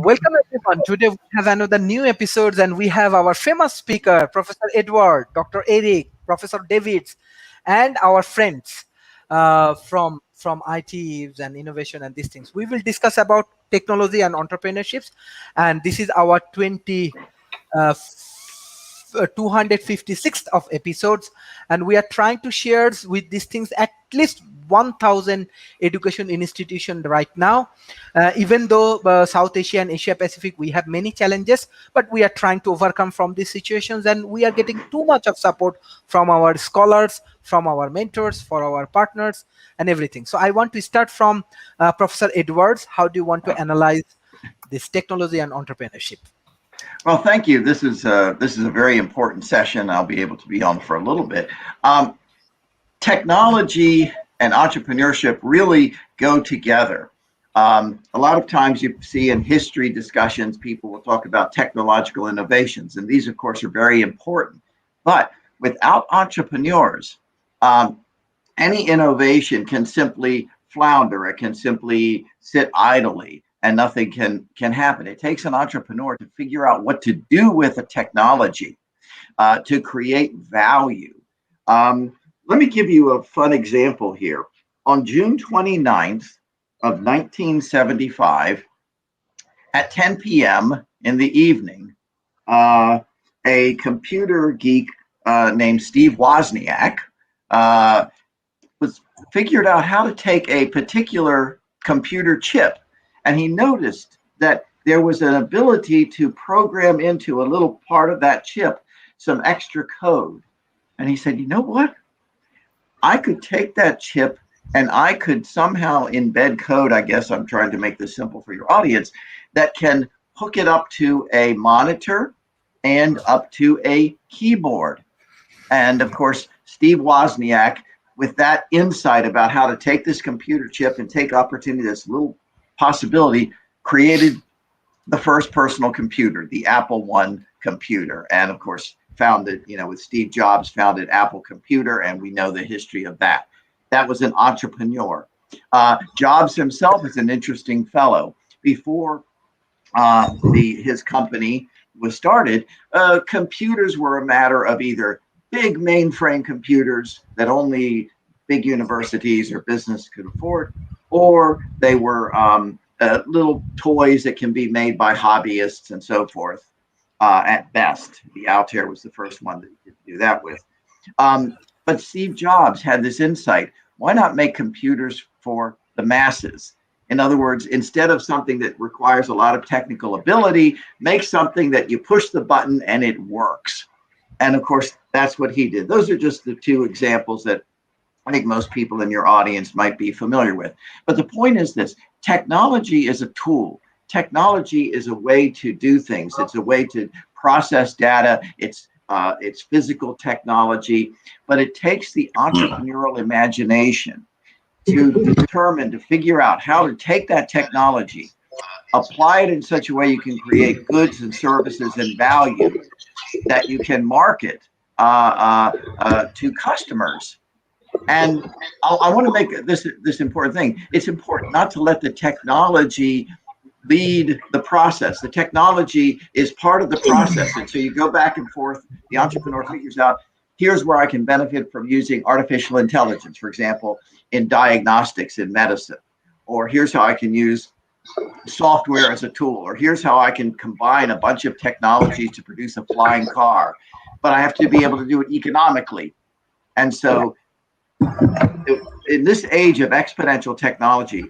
Welcome everyone. Today we have another new episodes and we have our famous speaker, Professor Edward, Dr. Eric, Professor Davids, and our friends from IT and innovation and these things. We will discuss about technology and entrepreneurships, and this is our 256th of episodes, and we are trying to share with these things at least 1000 education institution right now. Even though South Asia and Asia Pacific, we have many challenges, but we are trying to overcome from these situations, and we are getting too much of support from our scholars, from our mentors, for our partners and everything. So I want to start from Professor Edwards. How do you want to analyze this technology and entrepreneurship? Well, thank you. This is a very important session. I'll be able to be on for a little bit. Technology and entrepreneurship really go together. A lot of times you see in history discussions, people will talk about technological innovations, and these, of course, are very important. But without entrepreneurs, any innovation can simply flounder. It can simply sit idly, and nothing can happen. It takes an entrepreneur to figure out what to do with a technology to create value. Let me give you a fun example here. On June 29th of 1975, at 10 p.m. in the evening, a computer geek named Steve Wozniak figured out how to take a particular computer chip. And he noticed that there was an ability to program into a little part of that chip some extra code. And he said, you know what? I could take that chip and I could somehow embed code, I guess I'm trying to make this simple for your audience, that can hook it up to a monitor and up to a keyboard. And of course, Steve Wozniak, with that insight about how to take this computer chip and take opportunity, this little possibility, created the first personal computer, the Apple I computer, and of course founded, with Steve Jobs, founded Apple Computer, and we know the history of that. That was an entrepreneur. Jobs himself is an interesting fellow. Before his company was started, computers were a matter of either big mainframe computers that only big universities or business could afford, or they were little toys that can be made by hobbyists and so forth. At best, the Altair was the first one that you could do that with. But Steve Jobs had this insight. Why not make computers for the masses? In other words, instead of something that requires a lot of technical ability, make something that you push the button and it works. And of course, that's what he did. Those are just the two examples that I think most people in your audience might be familiar with. But the point is this: technology is a tool. Technology is a way to do things. It's a way to process data. It's physical technology, but it takes the entrepreneurial imagination to determine, to figure out how to take that technology, apply it in such a way you can create goods and services and value that you can market to customers. And I want to make this important thing. It's important not to let the technology lead the process. The technology is part of the process. And so you go back and forth, the entrepreneur figures out, here's where I can benefit from using artificial intelligence, for example, in diagnostics in medicine, or here's how I can use software as a tool, or here's how I can combine a bunch of technologies to produce a flying car, but I have to be able to do it economically. And so in this age of exponential technology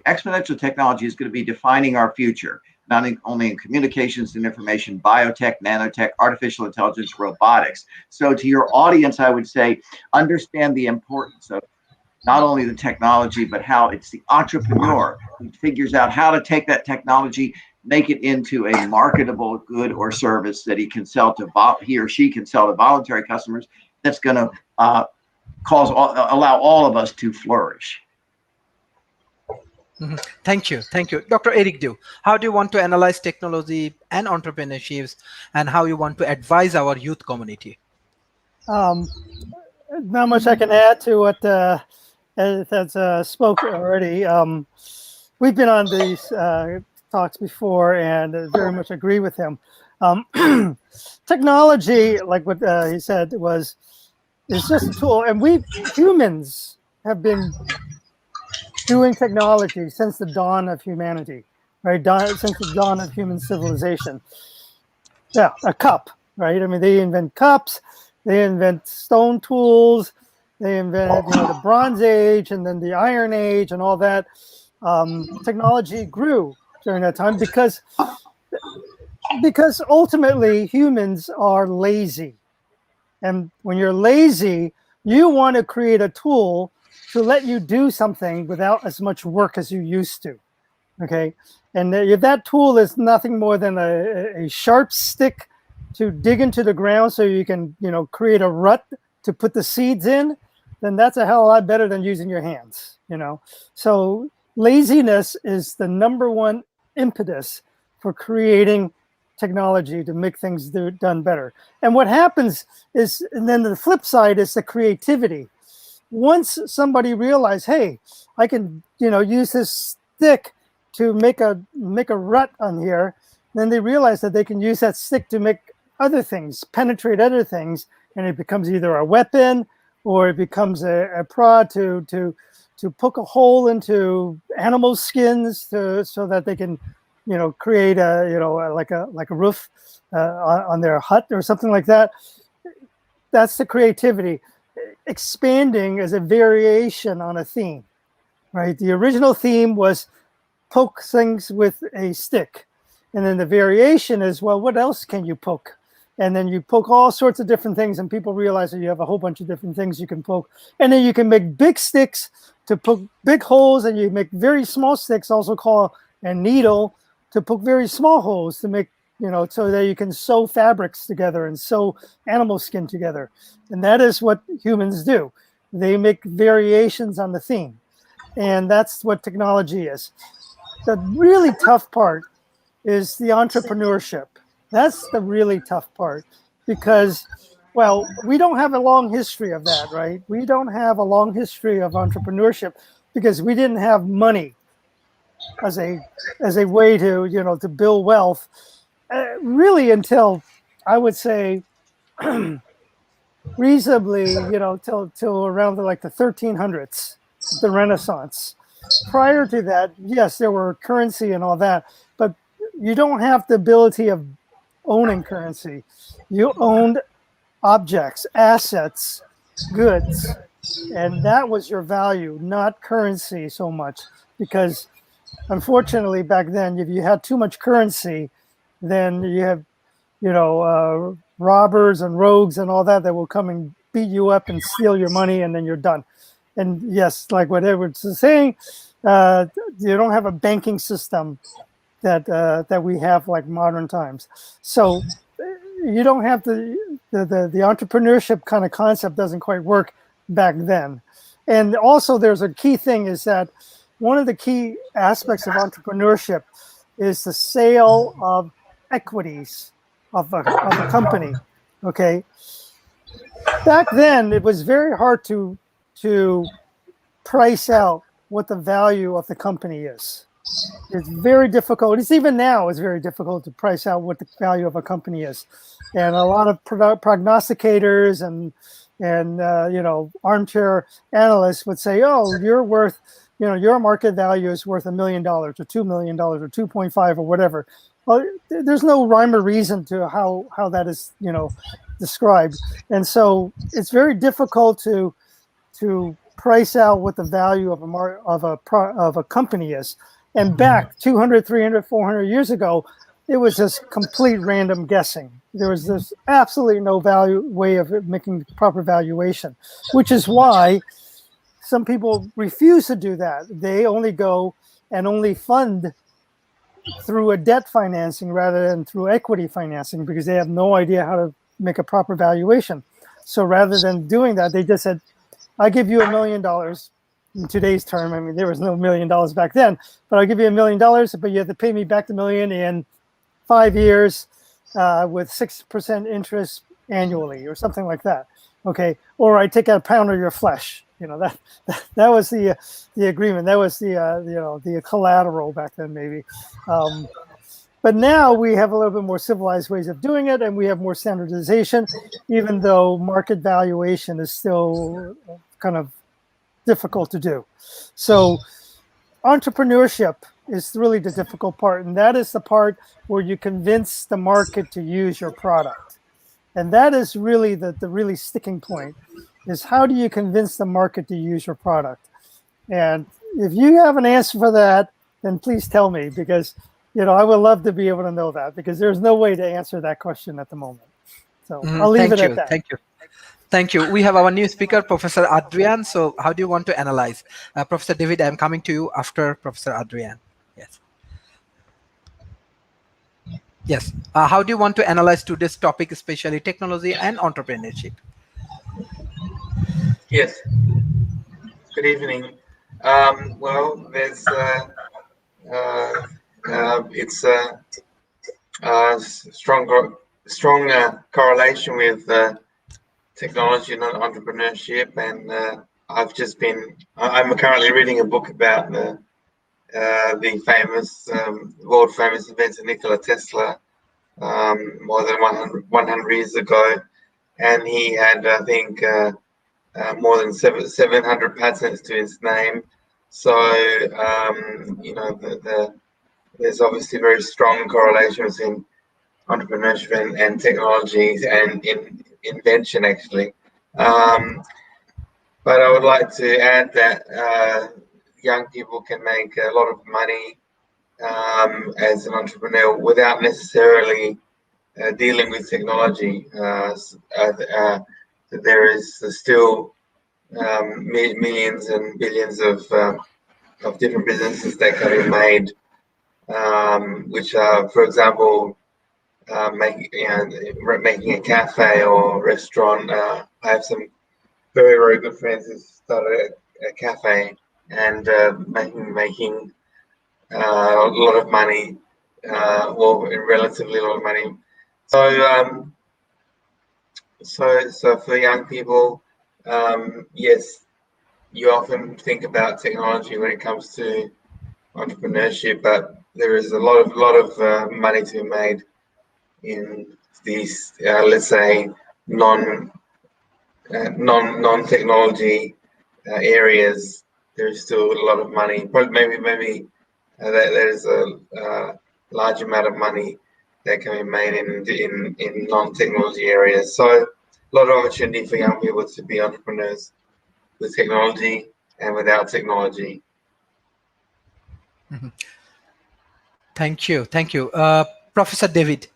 is going to be defining our future, not only in communications and information, biotech, nanotech, artificial intelligence, robotics. So to your audience, I would say, understand the importance of not only the technology, but how it's the entrepreneur who figures out how to take that technology, make it into a marketable good or service that he or she can sell to voluntary customers, that's going to allow all of us to flourish. Mm-hmm. Thank you. Dr. Eric Dew, how do you want to analyze technology and entrepreneurships, and how you want to advise our youth community? Not much I can add to what has spoke already. We've been on these talks before, and very much agree with him. Technology, like what he said, is just a tool, and we humans have been doing technology since the dawn of humanity, right? Since the dawn of human civilization. Yeah, a cup, right? I mean, they invent cups, they invent stone tools, they invented the Bronze Age, and then the Iron Age, and all that. Technology grew during that time because ultimately humans are lazy, and when you're lazy, you want to create a tool to let you do something without as much work as you used to. Okay, and if that tool is nothing more than a sharp stick to dig into the ground so you can create a rut to put the seeds in, then that's a hell of a lot better than using your hands. So laziness is the #1 impetus for creating technology to make things done better. And what happens is, and then the flip side is the creativity. Once somebody realized, hey, I can use this stick to make a rut on here, then they realize that they can use that stick to make other things, penetrate other things, and it becomes either a weapon or it becomes a prod to poke a hole into animal skins so that they can create like a roof on their hut or something like that. That's the creativity. Expanding is a variation on a theme, right? The original theme was poke things with a stick. And then the variation is, well, what else can you poke? And then you poke all sorts of different things, and people realize that you have a whole bunch of different things you can poke. And then you can make big sticks to poke big holes, and you make very small sticks, also called a needle, to poke very small holes to make, so that you can sew fabrics together and sew animal skin together. And that is what humans do. They make variations on the theme. And that's what technology is. The really tough part is the entrepreneurship. That's the really tough part because, well, we don't have a long history of that, right? We don't have a long history of entrepreneurship because we didn't have money as a way to, to build wealth, really until, I would say, reasonably, till around the 1300s, the Renaissance. Prior to that, yes, there were currency and all that, but you don't have the ability of owning currency. You owned objects, assets, goods, and that was your value, not currency so much. Because unfortunately, back then, if you had too much currency, then you have, robbers and rogues and all that will come and beat you up and steal your money, and then you're done. And yes, like what Edward's saying, you don't have a banking system that we have like modern times. So you don't have the entrepreneurship kind of concept doesn't quite work back then. And also there's a key thing is that one of the key aspects of entrepreneurship is the sale of equities of a company. Okay. Back then, it was very hard to price out what the value of the company is. It's very difficult. It's even now, it's very difficult to price out what the value of a company is. And a lot of prognosticators and armchair analysts would say, oh, you're worth, your market value is worth $1 million or $2 million or 2.5 or whatever. Well, there's no rhyme or reason to how that is, described. And so it's very difficult to price out what the value of a company is. And back 200, 300, 400 years ago, it was just complete random guessing. There was this absolutely no way of making proper valuation, which is why some people refuse to do that. They only go and only fund through a debt financing rather than through equity financing because they have no idea how to make a proper valuation. So rather than doing that, they just said, I give you $1 million in today's term. I mean, there was no $1 million back then, but I'll give you $1 million, but you have to pay me back the million in 5 years with 6% interest annually or something like that. Okay. Or I take out a pound of your flesh, that was the agreement. That was the collateral back then, maybe. But now we have a little bit more civilized ways of doing it, and we have more standardization, even though market valuation is still kind of difficult to do. So entrepreneurship is really the difficult part, and that is the part where you convince the market to use your product. And that is really the really sticking point, is how do you convince the market to use your product? And if you have an answer for that, then please tell me, because I would love to be able to know that, because there's no way to answer that question at the moment. So I'll leave it at that. Thank you. We have our new speaker, Professor Adrian. So how do you want to analyze? Professor David, I'm coming to you after Professor Adrian. Yes. Yes. How do you want to analyze today's topic, especially technology and entrepreneurship? Yes. Good evening. Well, there's it's a strong correlation with technology and entrepreneurship, and I'm currently reading a book about the famous, world famous inventor Nikola Tesla, more than 100 years ago, and he had, I think, more than 700 patents to his name. So there's obviously very strong correlations in entrepreneurship and technology and in invention, actually. But I would like to add that young people can make a lot of money as an entrepreneur without necessarily dealing with technology. There is still millions and billions of different businesses that can be made, which are, for example, making a cafe or restaurant. I have some very, very good friends who started a cafe and making a lot of money, well, relatively a lot of money. So for young people, yes, you often think about technology when it comes to entrepreneurship, but there is a lot of money to be made in these, let's say, non-technology areas. There's still a lot of money. Maybe there's a large amount of money that can be made in non-technology areas. So a lot of opportunity for young people to be entrepreneurs with technology and without technology. Mm-hmm. Thank you. Professor David.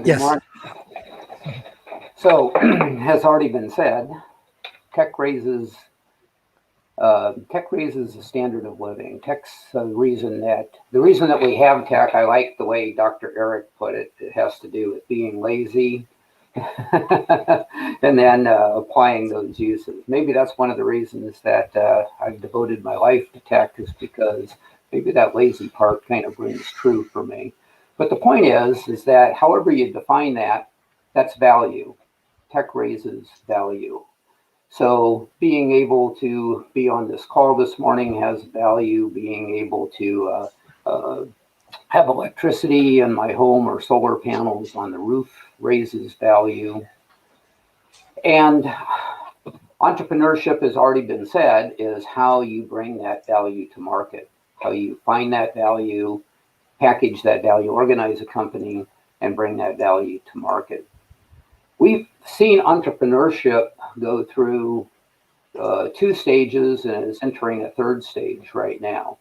Good morning. So, has already been said, tech raises the standard of living. Tech's the reason that we have tech. I like the way Dr. Eric put it. It has to do with being lazy and then applying those uses. Maybe that's one of the reasons that I've devoted my life to tech, is because maybe that lazy part kind of rings true for me. But the point is that however you define that, that's value. Tech raises value. So being able to be on this call this morning has value. Being able to have electricity in my home or solar panels on the roof raises value. And entrepreneurship, has already been said, is how you bring that value to market, how you find that value, package that value, organize a company, and bring that value to market. We've seen entrepreneurship go through 2 stages, and is entering a 3rd stage right now.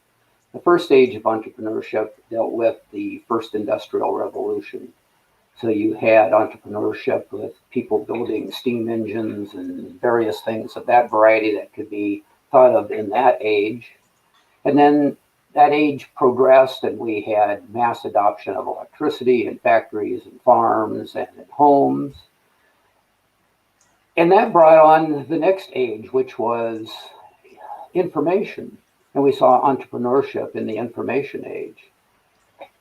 The first stage of entrepreneurship dealt with the first industrial revolution. So you had entrepreneurship with people building steam engines and various things of that variety that could be thought of in that age. And then that age progressed, and we had mass adoption of electricity in factories and farms and in homes. And that brought on the next age, which was information. And we saw entrepreneurship in the information age.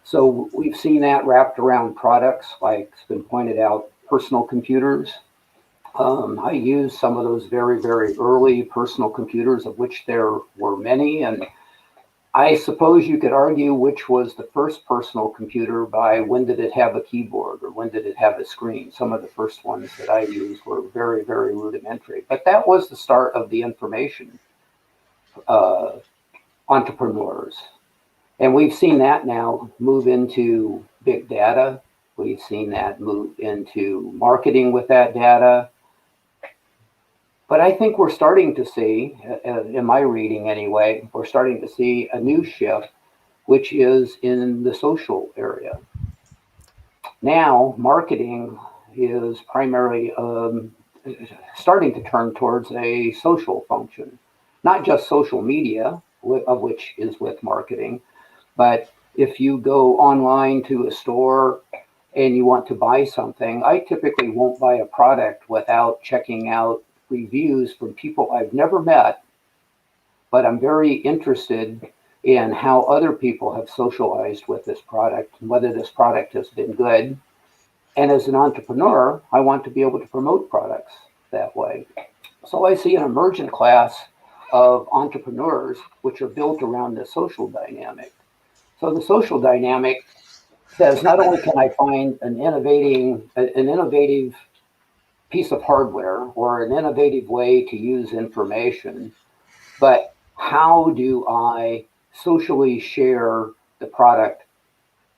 So we've seen that wrapped around products like it's been pointed out, personal computers. I used some of those very, very early personal computers, of which there were many. And I suppose you could argue which was the first personal computer by when did it have a keyboard or when did it have a screen. Some of the first ones that I used were very, very rudimentary. But that was the start of the information entrepreneurs. And we've seen that now move into big data. We've seen that move into marketing with that data. But I think we're starting to see, in my reading anyway, we're starting to see a new shift, which is in the social area. Now, marketing is primarily starting to turn towards a social function, not just social media, of which is with marketing, but if you go online to a store and you want to buy something, I typically won't buy a product without checking out reviews from people I've never met, but I'm very interested in how other people have socialized with this product and whether this product has been good. And as an entrepreneur, I want to be able to promote products that way. So I see an emergent class of entrepreneurs which are built around the social dynamic. So the social dynamic says not only can I find an innovative piece of hardware or an innovative way to use information, but how do I socially share the product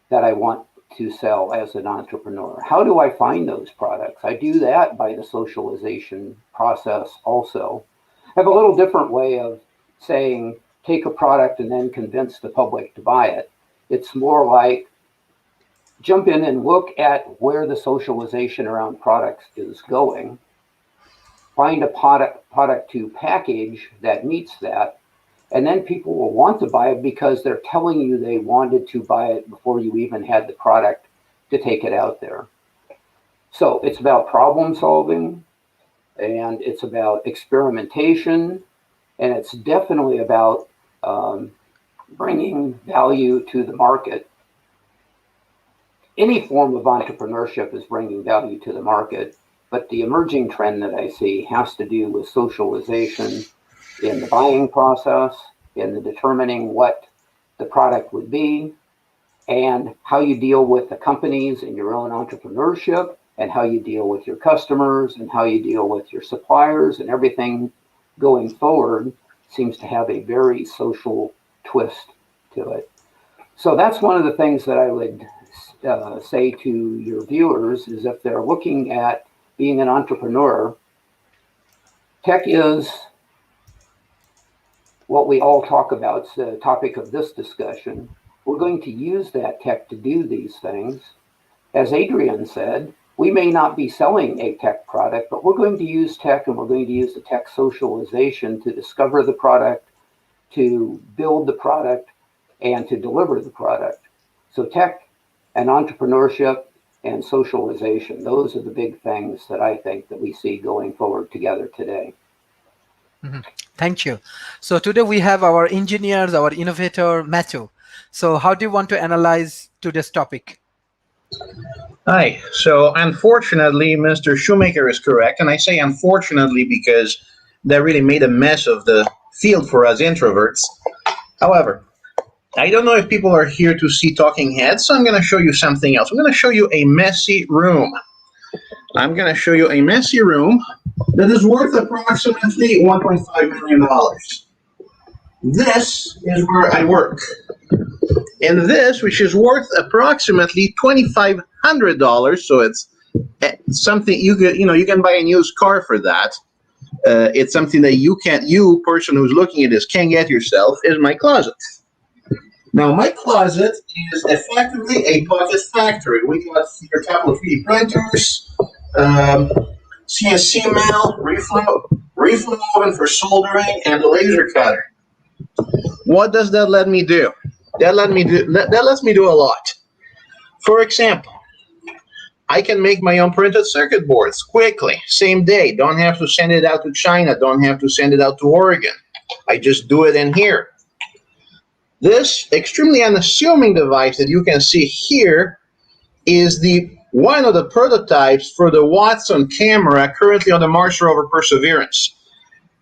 that I want to sell as an entrepreneur? How do I find those products? I do that by the socialization process also. I have a little different way of saying, take a product and then convince the public to buy it. It's more like jump in and look at where the socialization around products is going, find a product to package that meets that, and then people will want to buy it because they're telling you they wanted to buy it before you even had the product to take it out there. So it's about problem solving, and it's about experimentation, and it's definitely about bringing value to the market. Any form of entrepreneurship is bringing value to the market, but the emerging trend that I see has to do with socialization in the buying process, in the determining what the product would be, and how you deal with the companies in your own entrepreneurship, and how you deal with your customers, and how you deal with your suppliers, and everything going forward seems to have a very social twist to it. So that's one of the things that I would say to your viewers is if they're looking at being an entrepreneur, tech is what we all talk about. It's the topic of this discussion. We're going to use that tech to do these things. As Adrian said, we may not be selling a tech product, but we're going to use tech, and we're going to use the tech socialization to discover the product, to build the product, and to deliver the product. So tech and entrepreneurship and socialization, those are the big things that I think that we see going forward together today. Mm-hmm. Thank you. So today we have our engineers, our innovator, Matthew. So how do you want to analyze today's topic? Hi. So unfortunately, Mr. Shoemaker is correct. And I say unfortunately because that really made a mess of the field for us introverts. However, I don't know if people are here to see talking heads, so I'm going to show you something else. I'm going to show you a messy room. I'm going to show you a messy room that is worth approximately $1.5 million. This is where I work. And this, which is worth approximately $2,500, so it's something you can buy a used car for that. It's something that you person who's looking at this can't get yourself, is my closet. Now, my closet is effectively a pocket factory. We got here a couple of 3D printers, CNC mill, reflow oven for soldering, and a laser cutter. What does that let me do? That lets me do a lot. For example, I can make my own printed circuit boards quickly, same day. Don't have to send it out to China. Don't have to send it out to Oregon. I just do it in here. This extremely unassuming device that you can see here is the one of the prototypes for the Watson camera currently on the Mars rover Perseverance.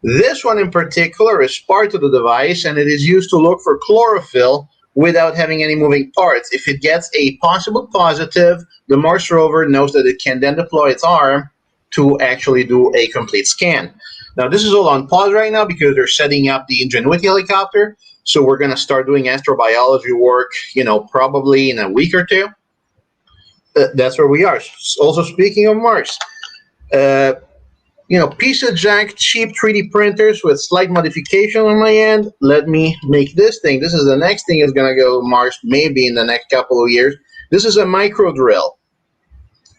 This one in particular is part of the device, and it is used to look for chlorophyll without having any moving parts. If it gets a possible positive, the Mars rover knows that it can then deploy its arm to actually do a complete scan. Now, this is all on pause right now because they're setting up the Ingenuity helicopter. So we're going to start doing astrobiology work, probably in a week or two. That's where we are. Also, speaking of Mars, piece of jack, cheap 3D printers with slight modification on my end. Let me make this thing. This is the next thing that's going to go to Mars, maybe in the next couple of years. This is a micro drill.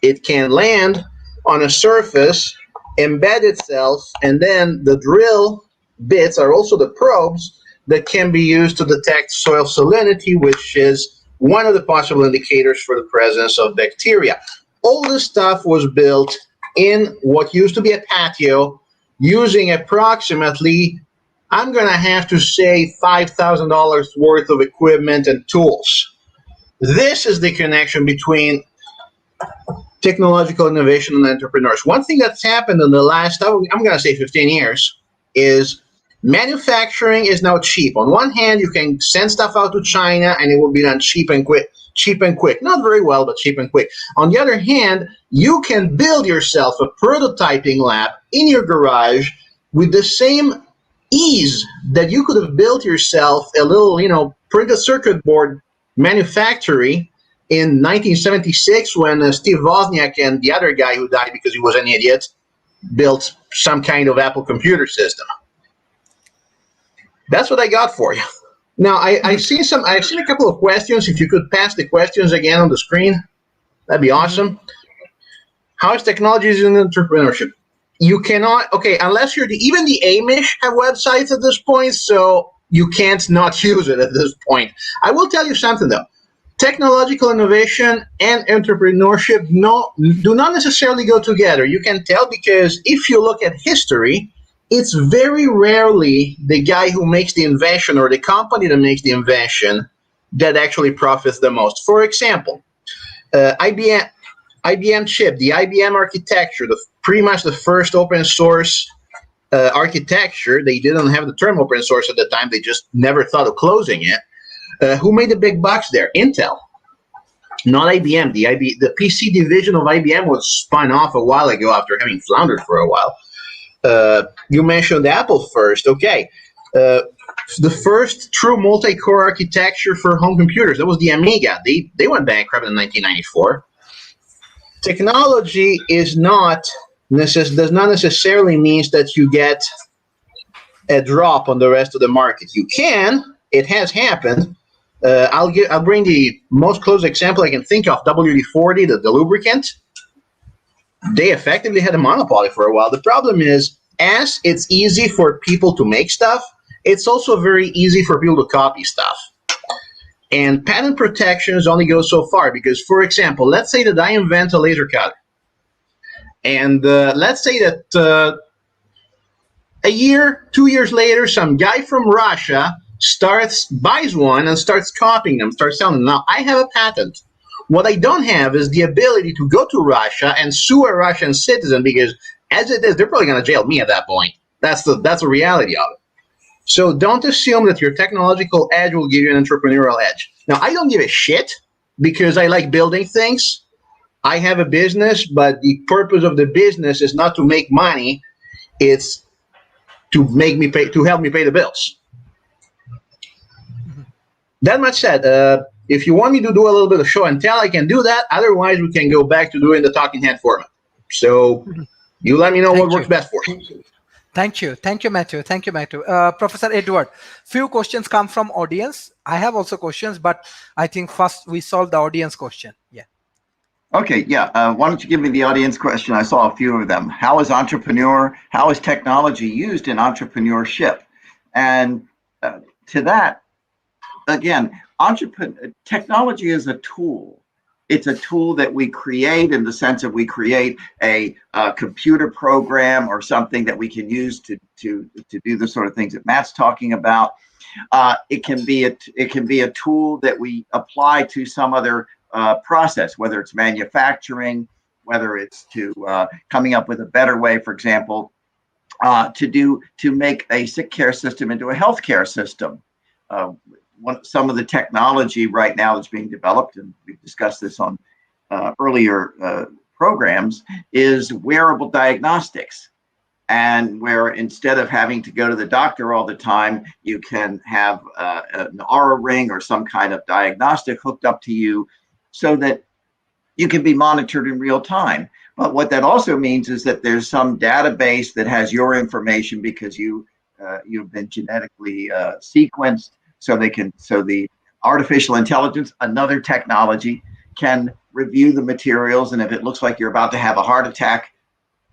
It can land on a surface, embed itself, and then the drill bits are also the probes that can be used to detect soil salinity, which is one of the possible indicators for the presence of bacteria. All this stuff was built in what used to be a patio using approximately, I'm going to have to say, $5,000 worth of equipment and tools. This is the connection between technological innovation and entrepreneurs. One thing that's happened in the last, I'm going to say 15 years, is manufacturing is now cheap. On one hand, you can send stuff out to China and it will be done cheap and quick. Not very well, but cheap and quick. On the other hand, you can build yourself a prototyping lab in your garage with the same ease that you could have built yourself a little, printed circuit board manufactory in 1976 when Steve Wozniak and the other guy who died because he was an idiot built some kind of Apple computer system. That's what I got for you. Now, I've seen a couple of questions. If you could pass the questions again on the screen, that'd be awesome. How is technology used in entrepreneurship? You cannot, unless even the Amish have websites at this point, so you can't not use it at this point. I will tell you something, though. Technological innovation and entrepreneurship do not necessarily go together. You can tell because if you look at history, it's very rarely the guy who makes the invention or the company that makes the invention that actually profits the most. For example, IBM chip, the IBM architecture, pretty much the first open source architecture. They didn't have the term open source at the time. They just never thought of closing it. Who made the big bucks there? Intel, not IBM. The PC division of IBM was spun off a while ago after having floundered for a while. You mentioned Apple first. Okay. The first true multi-core architecture for home computers, that was the Amiga. They went bankrupt in 1994. Technology does not necessarily means that you get a drop on the rest of the market. You can. It has happened. I'll bring the most close example I can think of, WD-40, the lubricant. They effectively had a monopoly for a while. The problem is, as it's easy for people to make stuff, it's also very easy for people to copy stuff. And patent protections only go so far because, for example, let's say that I invent a laser cutter. And let's say that a year, 2 years later, some guy from Russia buys one and starts copying them, starts selling them. Now, I have a patent. What I don't have is the ability to go to Russia and sue a Russian citizen because, as it is, they're probably going to jail me at that point. That's the reality of it. So don't assume that your technological edge will give you an entrepreneurial edge. Now, I don't give a shit because I like building things. I have a business, but the purpose of the business is not to make money. It's to help me pay the bills. That much said, if you want me to do a little bit of show and tell, I can do that. Otherwise, we can go back to doing the talking head format. So you let me know what works best for you. Thank you, Matthew. Professor Edward, few questions come from audience. I have also questions, but I think first we solve the audience question. Yeah. Okay, yeah. Why don't you give me the audience question? I saw a few of them. How is technology used in entrepreneurship? And to that, again, technology is a tool. It's a tool that we create in the sense that we create a computer program or something that we can use to do the sort of things that Matt's talking about. It can be a tool that we apply to some other process, whether it's manufacturing, whether it's to coming up with a better way, for example, to make a sick care system into a healthcare system. Some of the technology right now that's being developed, and we've discussed this on earlier programs, is wearable diagnostics. And where instead of having to go to the doctor all the time, you can have an Aura ring or some kind of diagnostic hooked up to you so that you can be monitored in real time. But what that also means is that there's some database that has your information because you've been genetically sequenced, so the artificial intelligence, another technology, can review the materials, and if it looks like you're about to have a heart attack,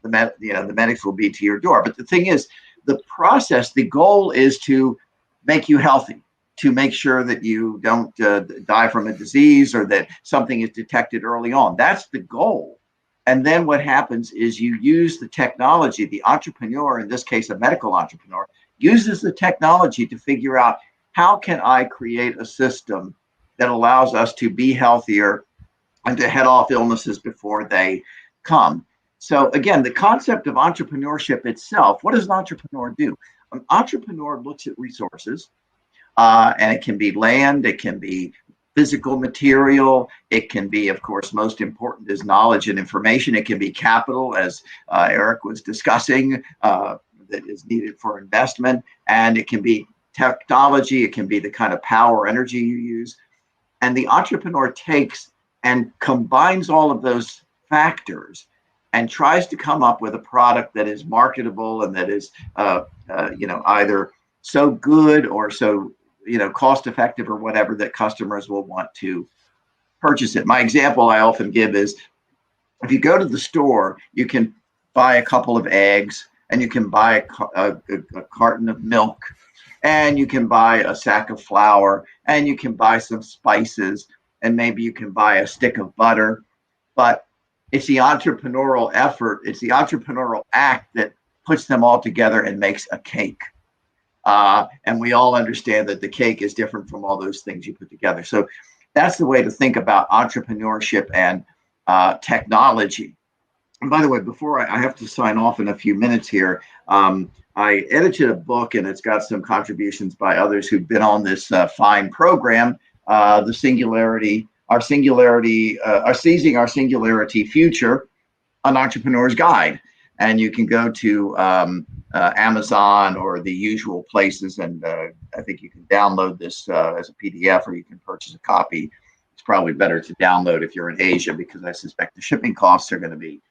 the medics will be to your door. But the thing is, the process, the goal is to make you healthy, to make sure that you don't die from a disease or that something is detected early on. That's the goal. And then what happens is you use the technology. The entrepreneur, in this case, a medical entrepreneur, uses the technology to figure out, how can I create a system that allows us to be healthier and to head off illnesses before they come? So again, the concept of entrepreneurship itself, what does an entrepreneur do? An entrepreneur looks at resources, and it can be land, it can be physical material, it can be, of course, most important is knowledge and information. It can be capital, as Eric was discussing, that is needed for investment, and it can be technology, it can be the kind of power, energy you use. And the entrepreneur takes and combines all of those factors and tries to come up with a product that is marketable and that is, either so good or so, cost effective or whatever, that customers will want to purchase it. My example I often give is, if you go to the store, you can buy a couple of eggs, and you can buy a carton of milk, and you can buy a sack of flour, and you can buy some spices, and maybe you can buy a stick of butter. But it's the entrepreneurial effort, it's the entrepreneurial act that puts them all together and makes a cake. And we all understand that the cake is different from all those things you put together. So that's the way to think about entrepreneurship and technology. And by the way, before I have to sign off in a few minutes here, I edited a book, and it's got some contributions by others who've been on this fine program, Seizing Our Singularity Future, An Entrepreneur's Guide. And you can go to Amazon or the usual places, and I think you can download this as a PDF, or you can purchase a copy. It's probably better to download if you're in Asia, because I suspect the shipping costs are going to be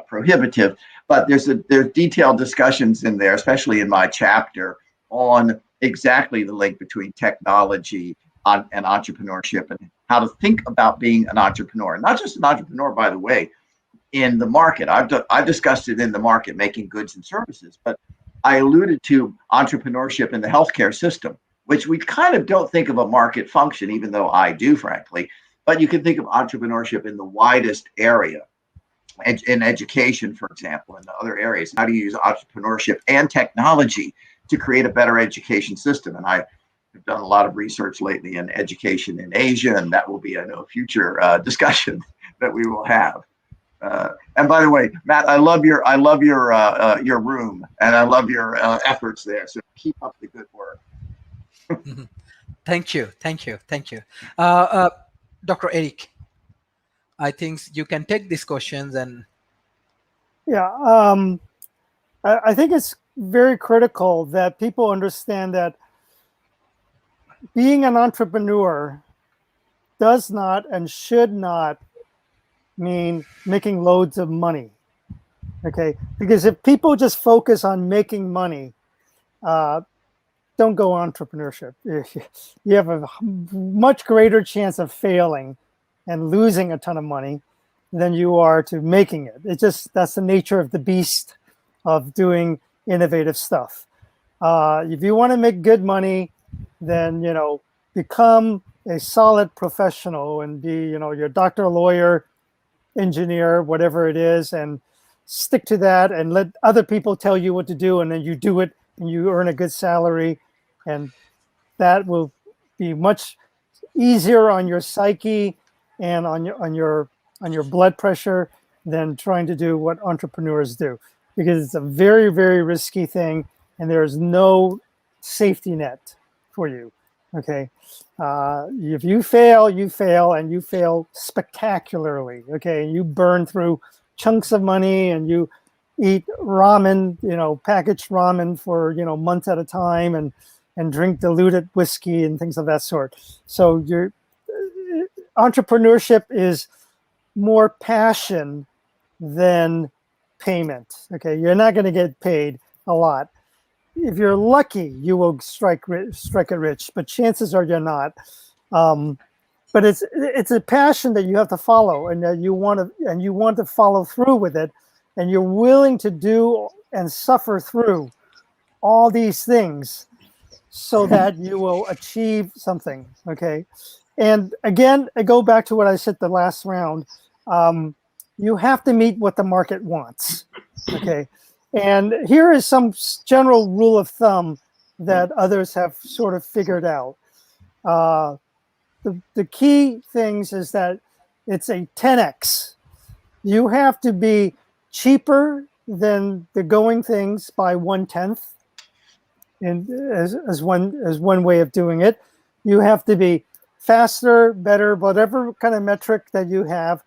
prohibitive. But there's detailed discussions in there, especially in my chapter, on exactly the link between technology and entrepreneurship, and how to think about being an entrepreneur. Not just an entrepreneur, by the way, in the market. I've discussed it in the market, making goods and services, but I alluded to entrepreneurship in the healthcare system, which we kind of don't think of a market function, even though I do, frankly. But you can think of entrepreneurship in the widest area, in education, for example, and other areas. How do you use entrepreneurship and technology to create a better education system? And I have done a lot of research lately in education in Asia, and that will be, I know, a future discussion that we will have. And by the way, Matt, I love your room, and I love your efforts there. So keep up the good work. Thank you. Dr. Eric, I think you can take these questions. And yeah, I think it's very critical that people understand that being an entrepreneur does not and should not mean making loads of money. Okay, because if people just focus on making money, don't go entrepreneurship. You have a much greater chance of failing and losing a ton of money than you are to making it. That's the nature of the beast of doing innovative stuff. If you want to make good money, then become a solid professional and be your doctor, lawyer, engineer, whatever it is, and stick to that and let other people tell you what to do, and then you do it and you earn a good salary, and that will be much easier on your psyche and on your blood pressure than trying to do what entrepreneurs do, because it's a very, very risky thing, and there's no safety net for you. Okay, if you fail, and you fail spectacularly. Okay, you burn through chunks of money, and you eat ramen, packaged ramen for months at a time, and drink diluted whiskey and things of that sort. So your entrepreneurship is more passion than payment. Okay, you're not going to get paid a lot. If you're lucky, you will strike it rich, but chances are you're not. But it's a passion that you have to follow, and that you want to follow through with it, and you're willing to do and suffer through all these things so that you will achieve something. Okay, and again, I go back to what I said the last round. You have to meet what the market wants. Okay, and here is some general rule of thumb that others have sort of figured out. The key things is that it's a 10x. You have to be cheaper than the going things by 1/10, and as one way of doing it. You have to be faster, better, whatever kind of metric that you have,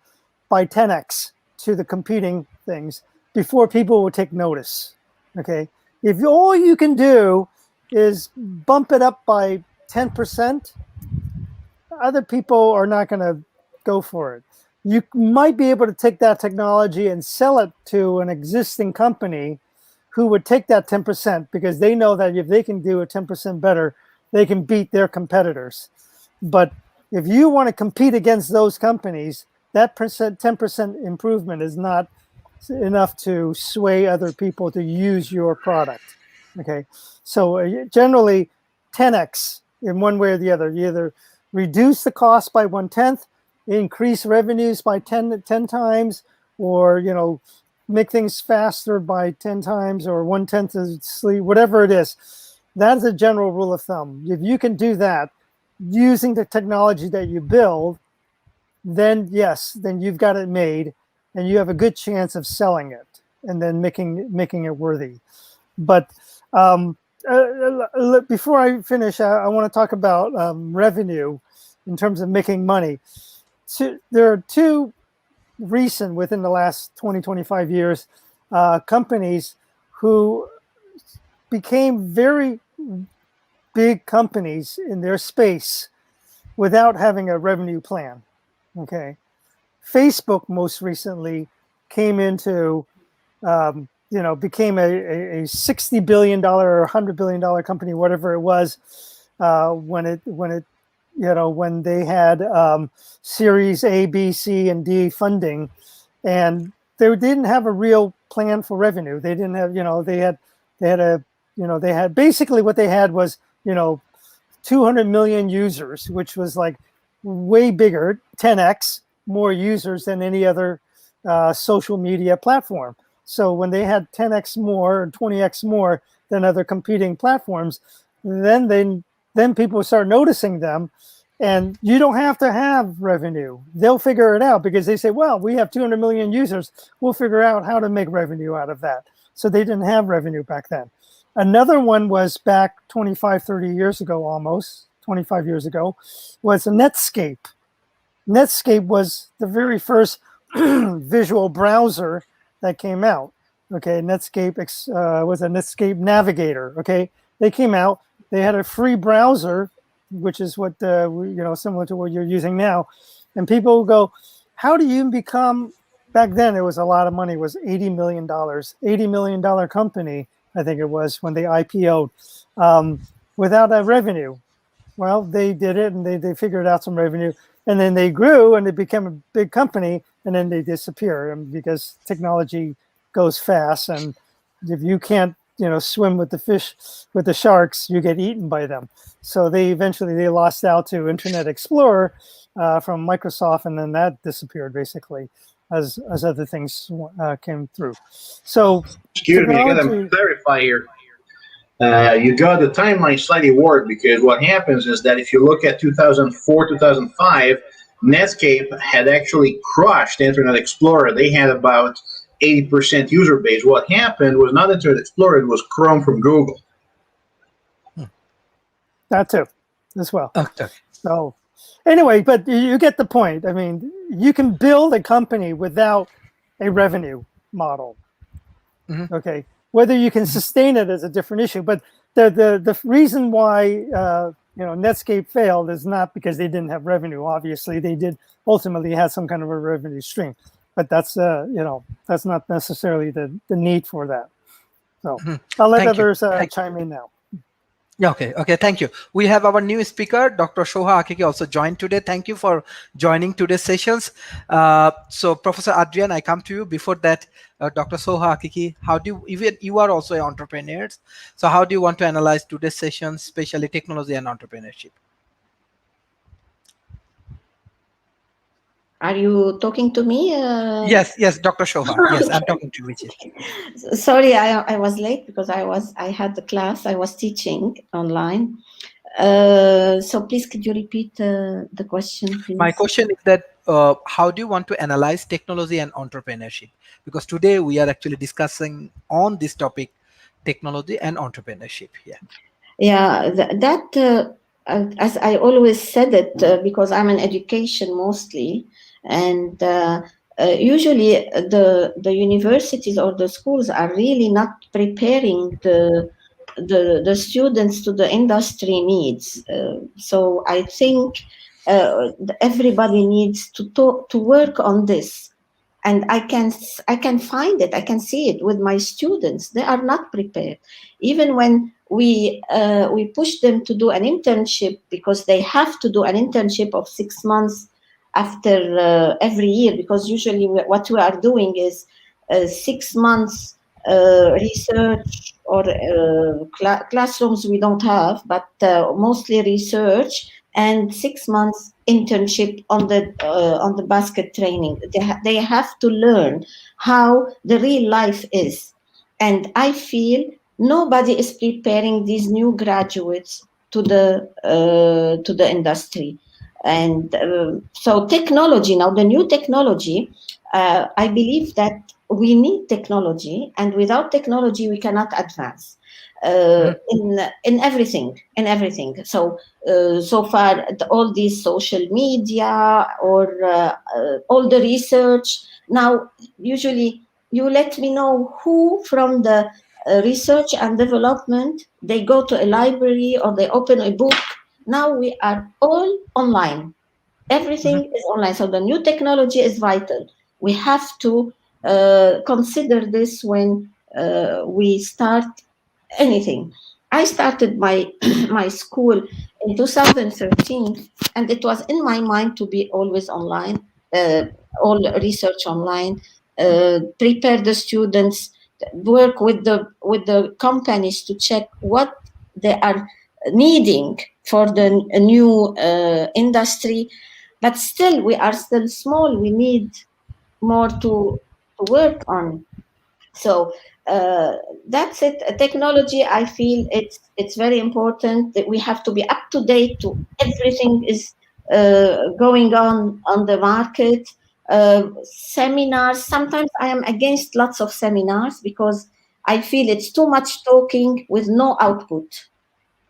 by 10x to the competing things before people will take notice. Okay, if all you can do is bump it up by 10%, other people are not going to go for it. You might be able to take that technology and sell it to an existing company who would take that 10% because they know that if they can do it 10% better, they can beat their competitors. But if you want to compete against those companies, that 10% improvement is not enough to sway other people to use your product. Okay, so generally 10x in one way or the other. You either reduce the cost by 1/10, increase revenues by 10 times, or make things faster by 10 times, or 1/10 of sleep, whatever it is. That's a general rule of thumb. If you can do that using the technology that you build, then yes, then you've got it made, and you have a good chance of selling it and then making it worthy. But before I finish, I want to talk about revenue in terms of making money. So there are two recent, within the last 20, 25 years, companies who became very big companies in their space without having a revenue plan. Okay, Facebook most recently came into, became a $60 billion or $100 billion company, whatever it was, when they had Series A, B, C, and D funding, and they didn't have a real plan for revenue. They didn't have, they had basically what they had was 200 million users, which was like way bigger, 10x more users than any other social media platform. So when they had 10x more and 20x more than other competing platforms, then people start noticing them, and you don't have to have revenue. They'll figure it out because they say, well, we have 200 million users. We'll figure out how to make revenue out of that. So they didn't have revenue back then. Another one was back 25, 30 years ago, almost 25 years ago, was Netscape. Netscape was the very first visual browser that came out. Okay, Netscape was a Netscape Navigator. Okay, they came out. They had a free browser, which is what similar to what you're using now. And people go, how do you become? Back then, it was a lot of money. It was $80 million, $80 million company, I think it was, when they IPO'd, without that revenue. Well, they did it, and they figured out some revenue, and then they grew, and they became a big company, and then they disappear because technology goes fast, and if you can't, swim with the fish, with the sharks, you get eaten by them. So they eventually lost out to Internet Explorer from Microsoft, and then that disappeared basically as other things came through. So excuse me, I gotta clarify here. You got the timeline slightly warped, because what happens is that if you look at 2004, 2005, Netscape had actually crushed Internet Explorer. They had about 80% user base. What happened was not Internet Explorer, it was Chrome from Google. That too, as well. Okay. So anyway, but you get the point. I mean, you can build a company without a revenue model. Okay, whether you can sustain it is a different issue. But the reason why Netscape failed is not because they didn't have revenue. Obviously, they did ultimately have some kind of a revenue stream, but that's that's not necessarily the need for that. So I'll let others chime in now. Yeah, okay, thank you. We have our new speaker, Dr. Shoha Hakiki, also joined today. Thank you for joining today's sessions. So Professor Adrian, I come to you. Before that, Dr. Shoha Hakiki, how do you, even you are also an entrepreneur, so how do you want to analyze today's session, especially technology and entrepreneurship? Are you talking to me? Yes, Dr. Shoha. Yes, I'm talking to you. Sorry, I was late because I had the class. I was teaching online. So please, could you repeat the question, please? My question is that how do you want to analyze technology and entrepreneurship? Because today we are actually discussing on this topic, technology and entrepreneurship. Yeah, that as I always said it, because I'm in education mostly, and usually the universities or the schools are really not preparing the students to the industry needs. So I think everybody needs to work on this. And I can find it. I can see it with my students. They are not prepared. Even when we push them to do an internship, because they have to do an internship of 6 months after every year. Because usually what we are doing is 6 months research or classrooms we don't have, but mostly research, and 6 months internship on the basket training. They have to learn how the real life is, and I feel nobody is preparing these new graduates to the industry. And so technology now, the new technology, I believe that we need technology, and without technology we cannot advance in everything. So so far all these social media or all the research now, usually you let me know who from the research and development, they go to a library or they open a book. Now we are all online. Everything is online. So the new technology is vital. We have to consider this when we start anything. I started my my school in 2013, and it was in my mind to be always online, all research online, prepare the students, work with the companies to check what they are needing for the new industry. But still, we are still small. We need more to work on. So that's it. Technology, I feel it's very important that we have to be up to date to everything is going on the market. Seminars, sometimes I am against lots of seminars because I feel it's too much talking with no output.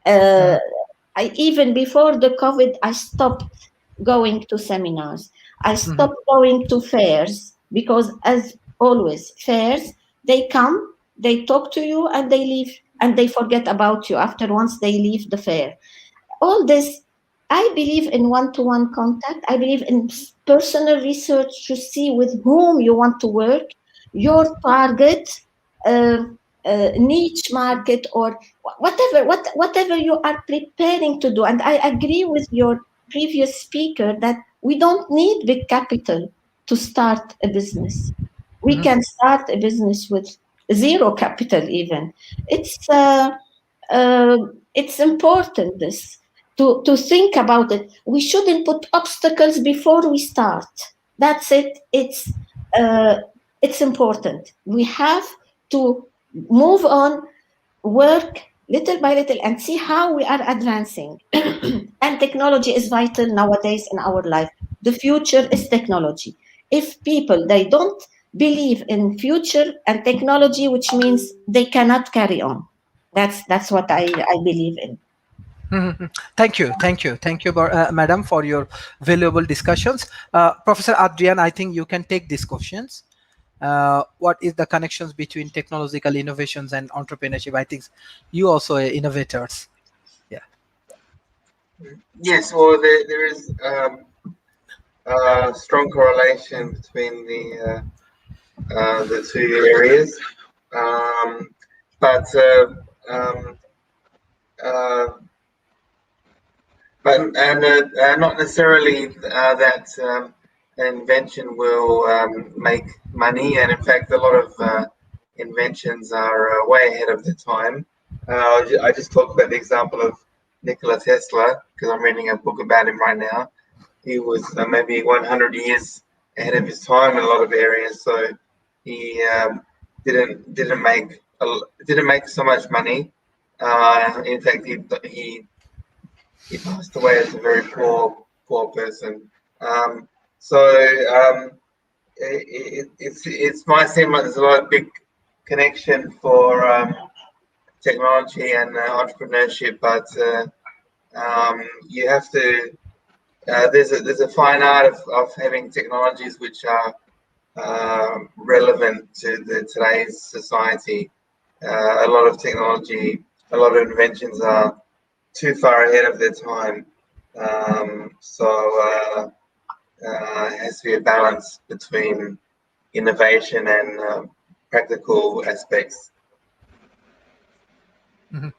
Even before the COVID, I stopped going to seminars. I stopped going to fairs because, as always, fairs, they come, they talk to you, and they leave, and they forget about you after once they leave the fair. All this, I believe in one-to-one contact. I believe in personal research to see with whom you want to work, your target, niche market, or whatever you are preparing to do. And I agree with your previous speaker that we don't need big capital to start a business. We can start a business with zero capital even. It's important this to think about it. We shouldn't put obstacles before we start. That's it. It's important. We have to move on, work little by little, and see how we are advancing. And technology is vital nowadays in our life. the future is technology. If people, they don't believe in future and technology, which means they cannot carry on. That's what I believe in. Mhm. Thank you, madam, for your valuable discussions. Professor Adrian, I think you can take these questions. What is the connections between technological innovations and entrepreneurship? I think you also are innovators. Yeah. Yes, well, there is a strong correlation between the two areas, but um, uh, not necessarily that an invention will make money. And in fact, a lot of inventions are way ahead of the time. I just talked about the example of Nikola Tesla because I'm reading a book about him right now. He was maybe 100 years ahead of his time in a lot of areas. So he didn't make so much money. In fact, he passed away as a very poor person. So it might seem like there's a lot of big connection for technology and entrepreneurship, but you have to. There's a fine art of having technologies which are relevant to today's society. A lot of technology, a lot of inventions are too far ahead of their time. So it has to be a balance between innovation and practical aspects. Mhm.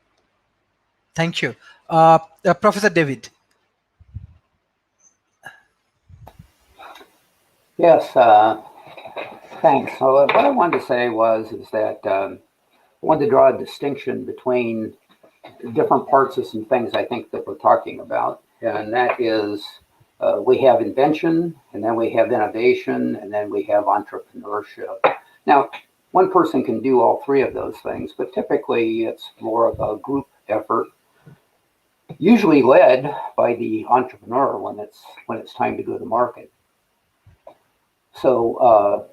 Thank you. Professor David. Yes, thanks. So what I wanted to say is that I wanted to draw a distinction between different parts of some things I think that we're talking about, and that is we have invention, and then we have innovation, and then we have entrepreneurship. Now, one person can do all three of those things, but typically it's more of a group effort, usually led by the entrepreneur when it's time to go to market. So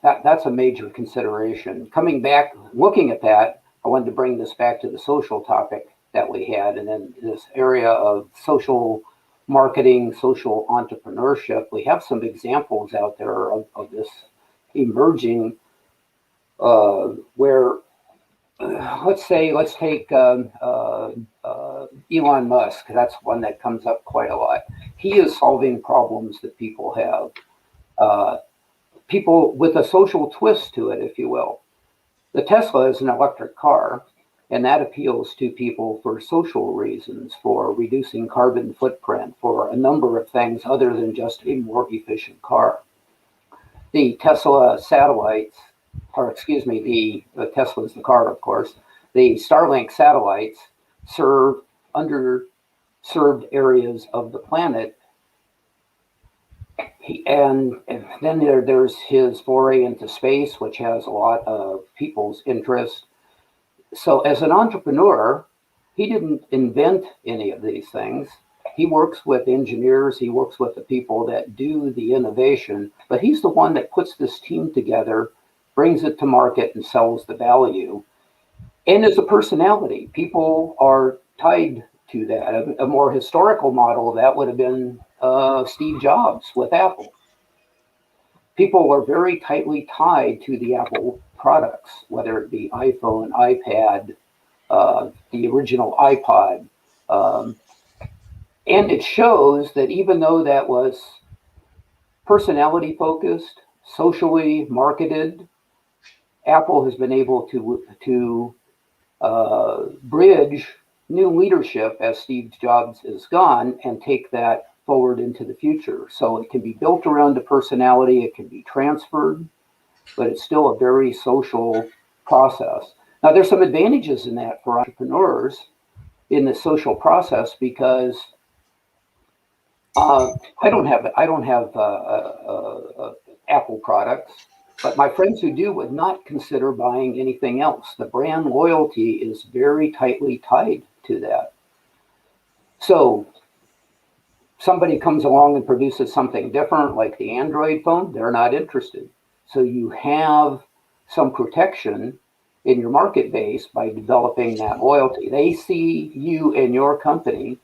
that's a major consideration. Coming back, looking at that, I wanted to bring this back to the social topic that we had, and then this area of social marketing, social entrepreneurship. We have some examples out there of this emerging where, let's take Elon Musk. That's one that comes up quite a lot. He is solving problems that people have. People with a social twist to it, if you will. The Tesla is an electric car, and that appeals to people for social reasons, for reducing carbon footprint, for a number of things other than just a more efficient car. The Tesla satellites, or excuse me, the Tesla is the car, of course. The Starlink satellites serve underserved areas of the planet. And then there's his foray into space, which has a lot of people's interest. So as an entrepreneur, he didn't invent any of these things. He works with engineers, he works with the people that do the innovation, but he's the one that puts this team together, brings it to market, and sells the value. And as a personality, people are tied to that. A more historical model of that would have been Steve Jobs with Apple. People are very tightly tied to the Apple products, whether it be iPhone, iPad, the original iPod. And it shows that even though that was personality focused, socially marketed, Apple has been able to bridge new leadership as Steve Jobs is gone and take that forward into the future. So it can be built around a personality, it can be transferred, but it's still a very social process. Now, there's some advantages in that for entrepreneurs in the social process because I don't have Apple products, but my friends who do would not consider buying anything else. The brand loyalty is very tightly tied to that. So somebody comes along and produces something different, like the Android phone, they're not interested. So you have some protection in your market base by developing that loyalty. They see you and your company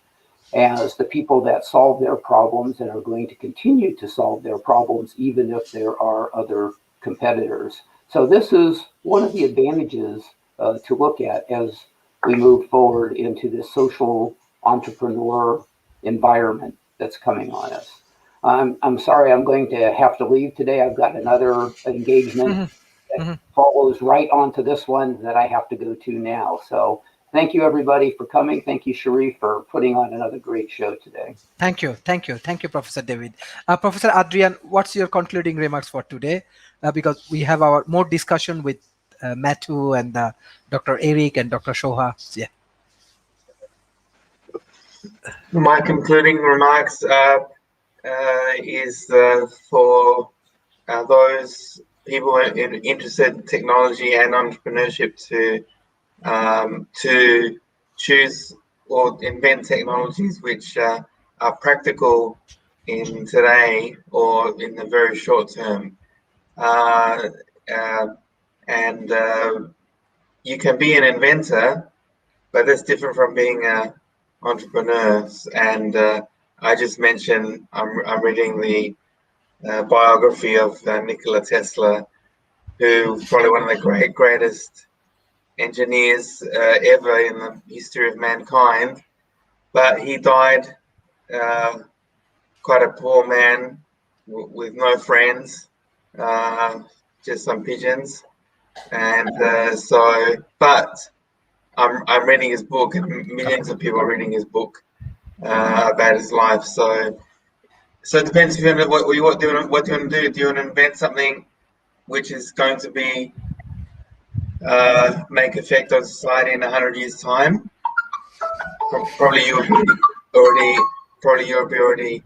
as the people that solve their problems and are going to continue to solve their problems, even if there are other competitors. So this is one of the advantages to look at as we move forward into this social entrepreneur environment that's coming on us. I'm sorry, I'm going to have to leave today. I've got another engagement that follows right onto this one that I have to go to now. So thank you, everybody, for coming. Thank you, Sharif, for putting on another great show today. Thank you, Professor David. Professor Adrian, what's your concluding remarks for today? Because we have our more discussion with Matthew and Dr. Eric and Dr. Shoha. Yeah. My concluding remarks is for those people who are interested in technology and entrepreneurship to choose or invent technologies which are practical in today or in the very short term. And you can be an inventor, but that's different from being an entrepreneur. And I just mentioned I'm reading the biography of Nikola Tesla, who's probably one of the greatest engineers ever in the history of mankind, but he died quite a poor man with no friends, just some pigeons, and but I'm reading his book, and millions of people are reading his book about his life. So it depends on what you want to do. Do you want to invent something which is going to be make effect on society in 100 years' time? Probably you'll be already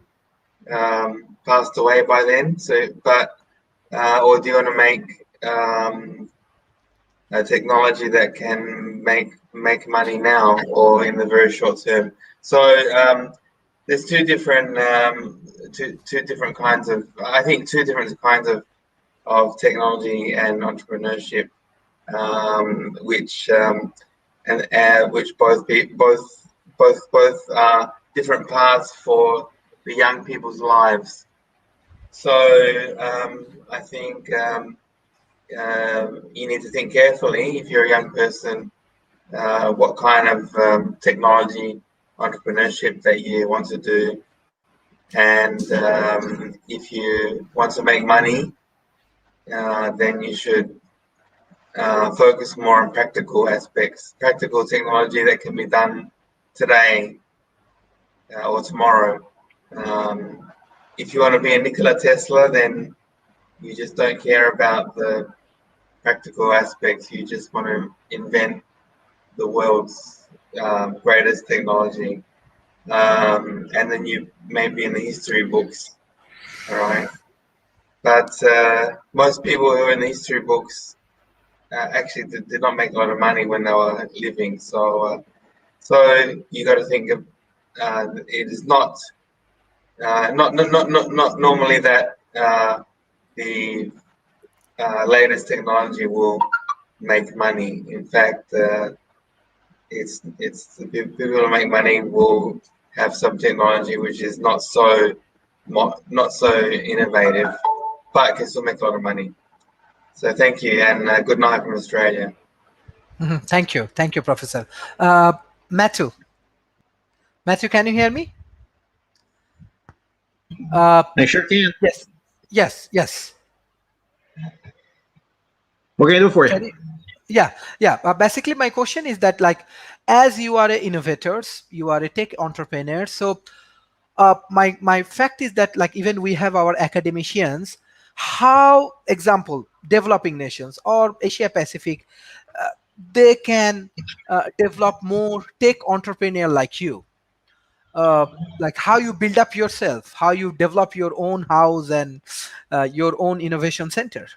passed away by then. So, or do you want to make a technology that can make money now or in the very short term? So there's two different kinds of technology and entrepreneurship, which both are different paths for the young people's lives. So I think you need to think carefully, if you're a young person, what kind of technology entrepreneurship that you want to do. And if you want to make money, then you should focus more on practical aspects, practical technology that can be done today or tomorrow. If you want to be a Nikola Tesla, then you just don't care about the practical aspects. You just want to invent the world's greatest technology. And then you may be in the history books, all right? But most people who are in the history books actually did not make a lot of money when they were living. So you got to think of it is not normally that the latest technology will make money. In fact, it's the people who make money will have some technology which is not so innovative, but can still make a lot of money. So thank you, and good night from Australia. Thank you, Professor. Matthew, can you hear me? I sure can. Yes. What can I do for you? Yeah. Basically, my question is that, like, as you are innovators, you are a tech entrepreneur. So, my fact is that, like, even we have our academicians, how, example, developing nations or Asia Pacific, they can develop more tech entrepreneur like you. Like how you build up yourself, how you develop your own house and your own innovation center.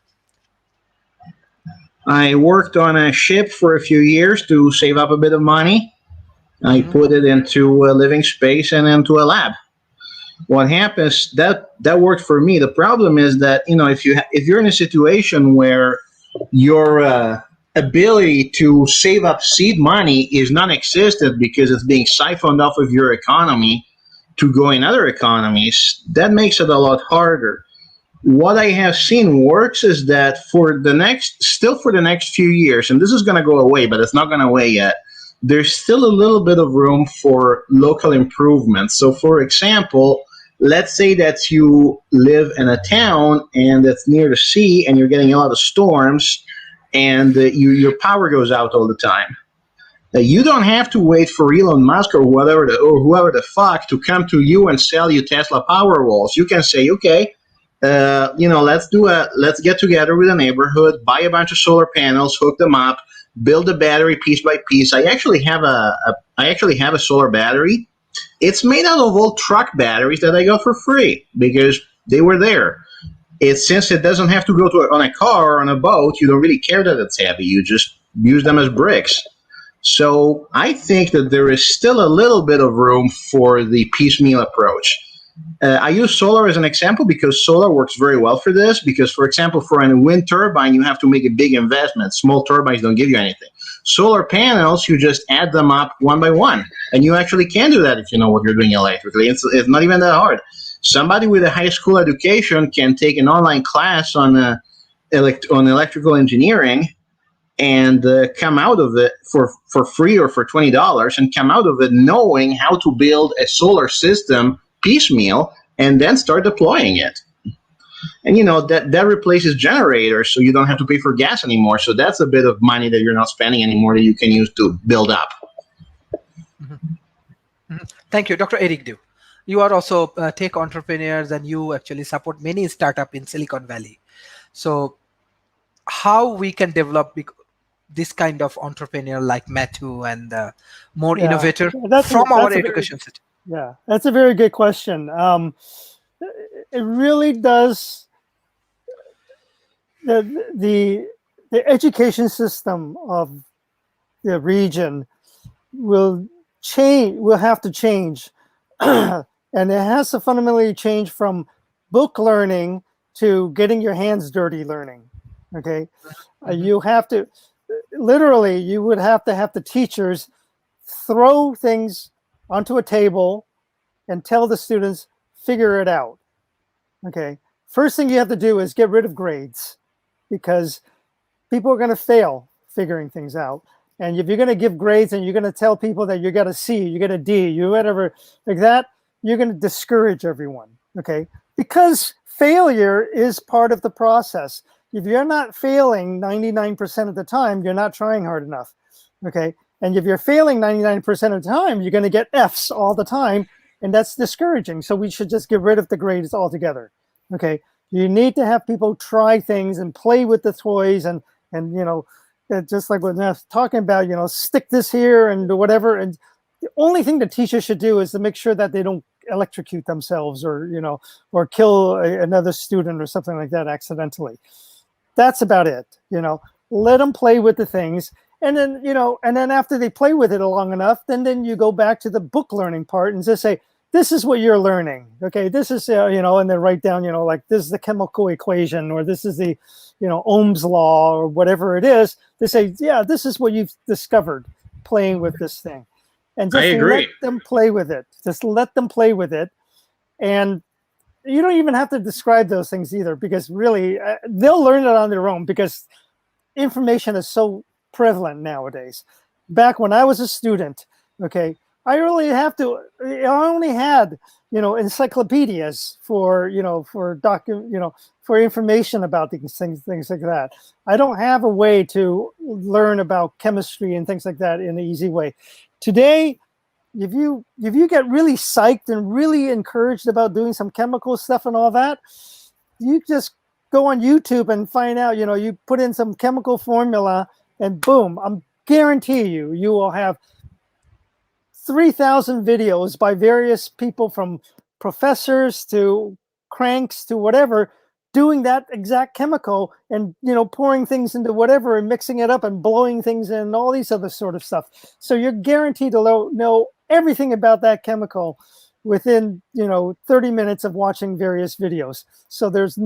I worked on a ship for a few years to save up a bit of money. I put it into a living space and into a lab. what happens, that worked for me. The problem is that, if you're in a situation where your ability to save up seed money is non-existent because it's being siphoned off of your economy to go in other economies, that makes it a lot harder. What I have seen works is that for the next few years, and this is going to go away, but it's not going away yet, there's still a little bit of room for local improvements. So, for example, let's say that you live in a town and it's near the sea and you're getting a lot of storms and your power goes out all the time. You don't have to wait for Elon Musk or whoever the fuck to come to you and sell you Tesla Powerwalls. You can say, okay, let's get together with a neighborhood, buy a bunch of solar panels, hook them up, build a battery piece by piece. I actually have a solar battery. It's made out of old truck batteries that I got for free because they were there. Since it doesn't have to go on a car or on a boat, you don't really care that it's heavy. You just use them as bricks. So I think that there is still a little bit of room for the piecemeal approach. I use solar as an example because solar works very well for this. Because, for example, for a wind turbine, you have to make a big investment. Small turbines don't give you anything. Solar panels, you just add them up one by one. And you actually can do that if you know what you're doing electrically. It's not even that hard. Somebody with a high school education can take an online class on electrical engineering and come out of it for free or for $20 and come out of it knowing how to build a solar system piecemeal and then start deploying it. And that replaces generators, so you don't have to pay for gas anymore. So that's a bit of money that you're not spending anymore that you can use to build up. Thank you, Dr. Eric Du. You are also tech entrepreneurs and you actually support many startups in Silicon Valley. So how we can develop this kind of entrepreneur like Matthew and more innovator from our education system? Yeah, that's a very good question. It really does. The education system of the region will have to change. And it has to fundamentally change from book learning to getting your hands dirty learning. Okay. You have to, literally, you would have to have the teachers throw things onto a table and tell the students, figure it out. Okay. First thing you have to do is get rid of grades because people are going to fail figuring things out. And if you're going to give grades and you're going to tell people that you got a C, you get a D, you whatever like that, you're going to discourage everyone. Okay. Because failure is part of the process. If you're not failing 99% of the time, you're not trying hard enough. Okay. And if you're failing 99% of the time, you're going to get Fs all the time. And that's discouraging. So we should just get rid of the grades altogether. Okay. You need to have people try things and play with the toys and just like what Neff's talking about, stick this here and whatever. And the only thing the teacher should do is to make sure that they don't electrocute themselves or kill another student or something like that accidentally. That's about it. Let them play with the things. And then, after they play with it long enough, then you go back to the book learning part and just say, this is what you're learning. Okay. This is, and then write down, like this is the chemical equation, or this is the, Ohm's law or whatever it is. They say, yeah, this is what you've discovered playing with this thing. And just let them play with it. Just let them play with it. And you don't even have to describe those things either, because really they'll learn it on their own because information is so prevalent nowadays. Back when I was a student, okay, I only had, encyclopedias for information about these things like that. I don't have a way to learn about chemistry and things like that in an easy way. Today, if you get really psyched and really encouraged about doing some chemical stuff and all that, you just go on YouTube and find out, you put in some chemical formula and boom, I'm guarantee you will have 3,000 videos by various people, from professors to cranks to whatever, doing that exact chemical and, pouring things into whatever and mixing it up and blowing things in and all these other sort of stuff. So you're guaranteed to know everything about that chemical within 30 minutes of watching various videos. So there's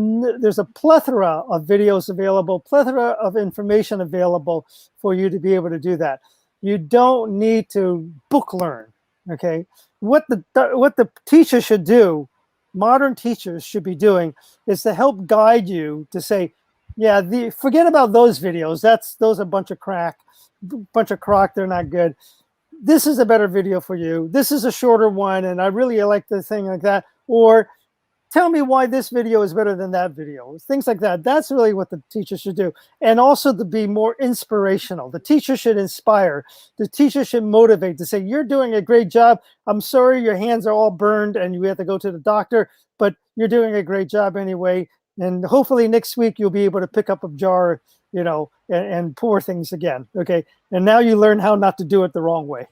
a plethora of videos available, plethora of information available for you to be able to do that. You don't need to book learn. Okay, what the teacher should do, modern teachers should be doing, is to help guide you to say, yeah, forget about those videos. Those are a bunch of crock. They're not good. This is a better video for you. This is a shorter one, and I really like the thing like that. Or tell me why this video is better than that video. Things like that. That's really what the teacher should do. And also to be more inspirational. The teacher should inspire. The teacher should motivate to say, you're doing a great job. I'm sorry your hands are all burned and you have to go to the doctor, but you're doing a great job anyway. And hopefully next week you'll be able to pick up a jar, and pour things again. Okay. And now you learn how not to do it the wrong way.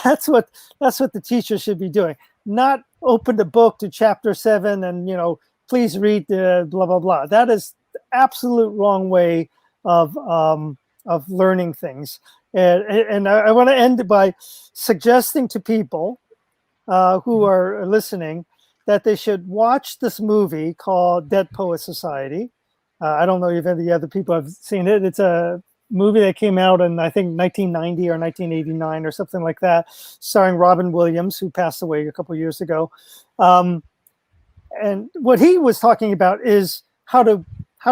That's what the teacher should be doing. Not open the book to chapter 7 and, please read the blah, blah, blah. That is the absolute wrong way of learning things. And I want to end by suggesting to people who are listening that they should watch this movie called Dead Poets Society. I don't know if any other people have seen it. It's a movie that came out in, I think, 1990 or 1989 or something like that, starring Robin Williams, who passed away a couple of years ago. And what he was talking about is how to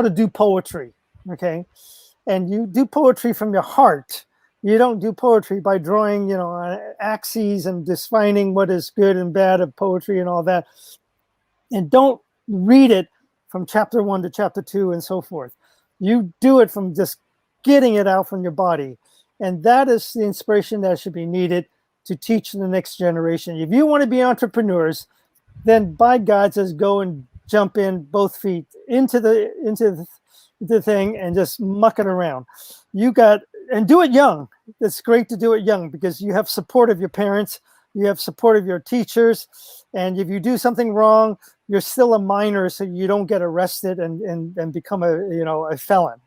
do poetry, okay? And you do poetry from your heart. You don't do poetry by drawing, axes and defining what is good and bad of poetry and all that. And don't read it from chapter 1 to chapter 2 and so forth. You do it from just getting it out from your body. And that is the inspiration that should be needed to teach the next generation. If you want to be entrepreneurs, then by God, just go and jump in both feet into the thing and just muck it around. And do it young. It's great to do it young because you have support of your parents, you have support of your teachers, and if you do something wrong, you're still a minor, so you don't get arrested and become a felon.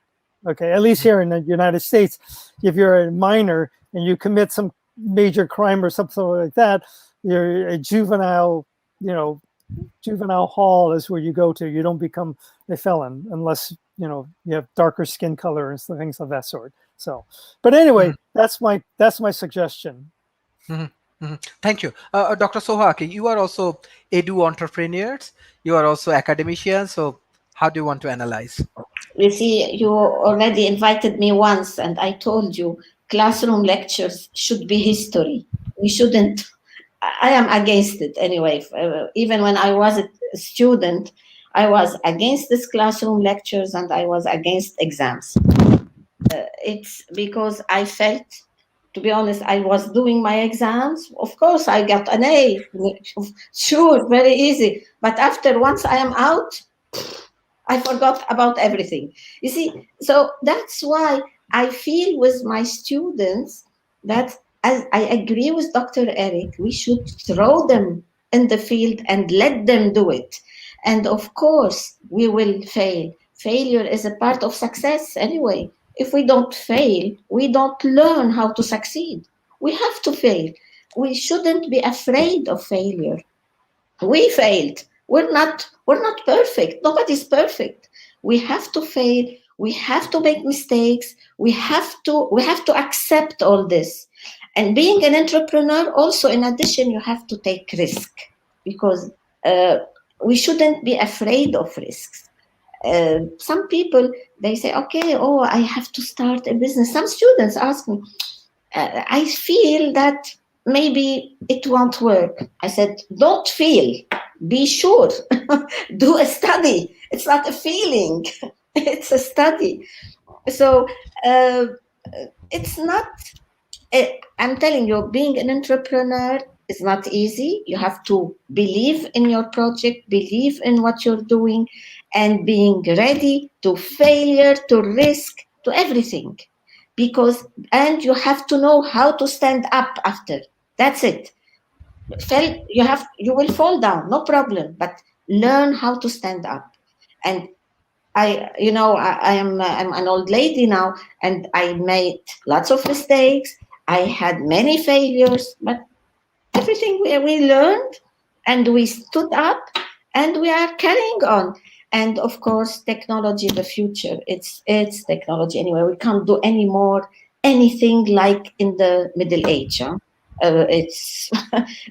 Okay, at least here in the United States, if you're a minor and you commit some major crime or something like that, you're a juvenile. Juvenile hall is where you go to. You don't become a felon unless you have darker skin color and things of that sort. So, but anyway, that's my suggestion. Thank you, Dr. Sohaki. You are also edu entrepreneurs. You are also academicians. So, how do you want to analyze? You see, you already invited me once, and I told you classroom lectures should be history. We shouldn't. I am against it anyway. Even when I was a student, I was against this classroom lectures and I was against exams. It's because I felt, to be honest, I was doing my exams. Of course, I got an A. Sure, very easy. But once I am out, I forgot about everything. You see, so that's why I feel with my students that, as I agree with Dr. Eric, we should throw them in the field and let them do it. And of course, we will fail. Failure is a part of success anyway. If we don't fail, we don't learn how to succeed. We have to fail. We shouldn't be afraid of failure. We failed. We're not perfect. Nobody's perfect. We have to fail. We have to make mistakes. We have to accept all this. And being an entrepreneur, also in addition, you have to take risk because we shouldn't be afraid of risks. Some people, they say, okay, I have to start a business. Some students ask me, I feel that maybe it won't work. I said, don't feel, be sure, do a study. It's not a feeling, it's a study. So it's not, I'm telling you, being an entrepreneur is not easy. You have to believe in your project, believe in what you're doing, and being ready to failure, to risk, to everything. And you have to know how to stand up after. That's it. You will fall down, no problem, but learn how to stand up. And I'm an old lady now, and I made lots of mistakes. I had many failures, but everything we learned, and we stood up, and we are carrying on. And of course, technology, the future, it's technology anyway. We can't do anymore anything like in the Middle Age. Huh? It's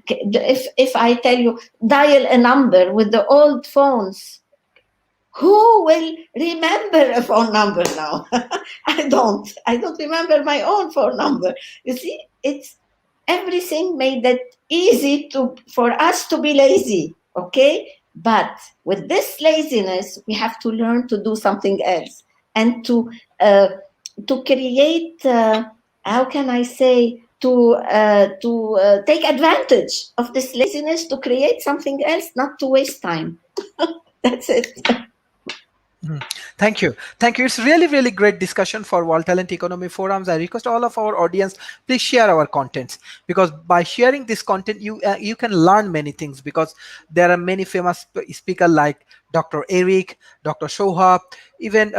if I tell you dial a number with the old phones, who will remember a phone number now? I don't remember my own phone number. You see, it's everything made it easy for us to be lazy. Okay, but with this laziness, we have to learn to do something else, and to create. How can I say? To take advantage of this laziness to create something else, not to waste time. That's it. Thank you. Thank you. It's really great discussion for World Talent Economy Forums. I request all of our audience, please share our contents, because by sharing this content, you can learn many things, because there are many famous speakers like Dr. Eric, Dr. Shohab, even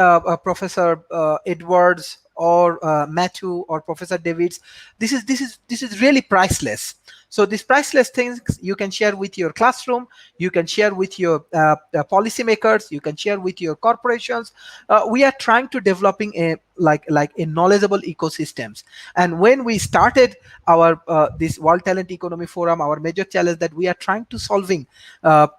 Professor Edwards, or Matthew, or Professor Davids. This is really priceless. So these priceless things you can share with your classroom, you can share with your policymakers, you can share with your corporations. We are trying to developing a a knowledgeable ecosystems. And when we started our this World Talent Economy Forum, our major challenge that we are trying to solving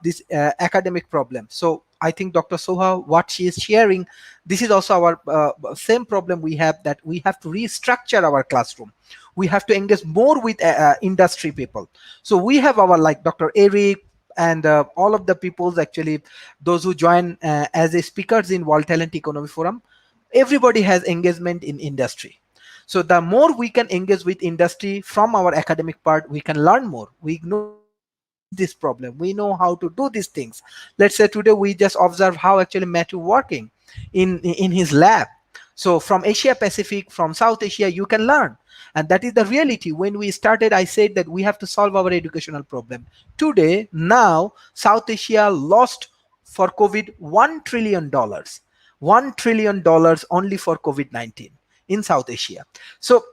this academic problem. So I think Dr. Soha, what she is sharing, this is also our same problem we have, that we have to restructure our classroom. We have to engage more with industry people. So we have our like Dr. Eric and all of the peoples, actually those who join as a speakers in World Talent Economy Forum. Everybody has engagement in industry. So the more we can engage with industry from our academic part, we can learn more. We know this problem, we know how to do these things. Let's say today we just observe how actually Matthew working in his lab. So from Asia Pacific, from South Asia, you can learn. And that is the reality. When we started, I said that we have to solve our educational problem. Today, now, South Asia lost for COVID $1 trillion. $1 trillion only for COVID-19 in South Asia. So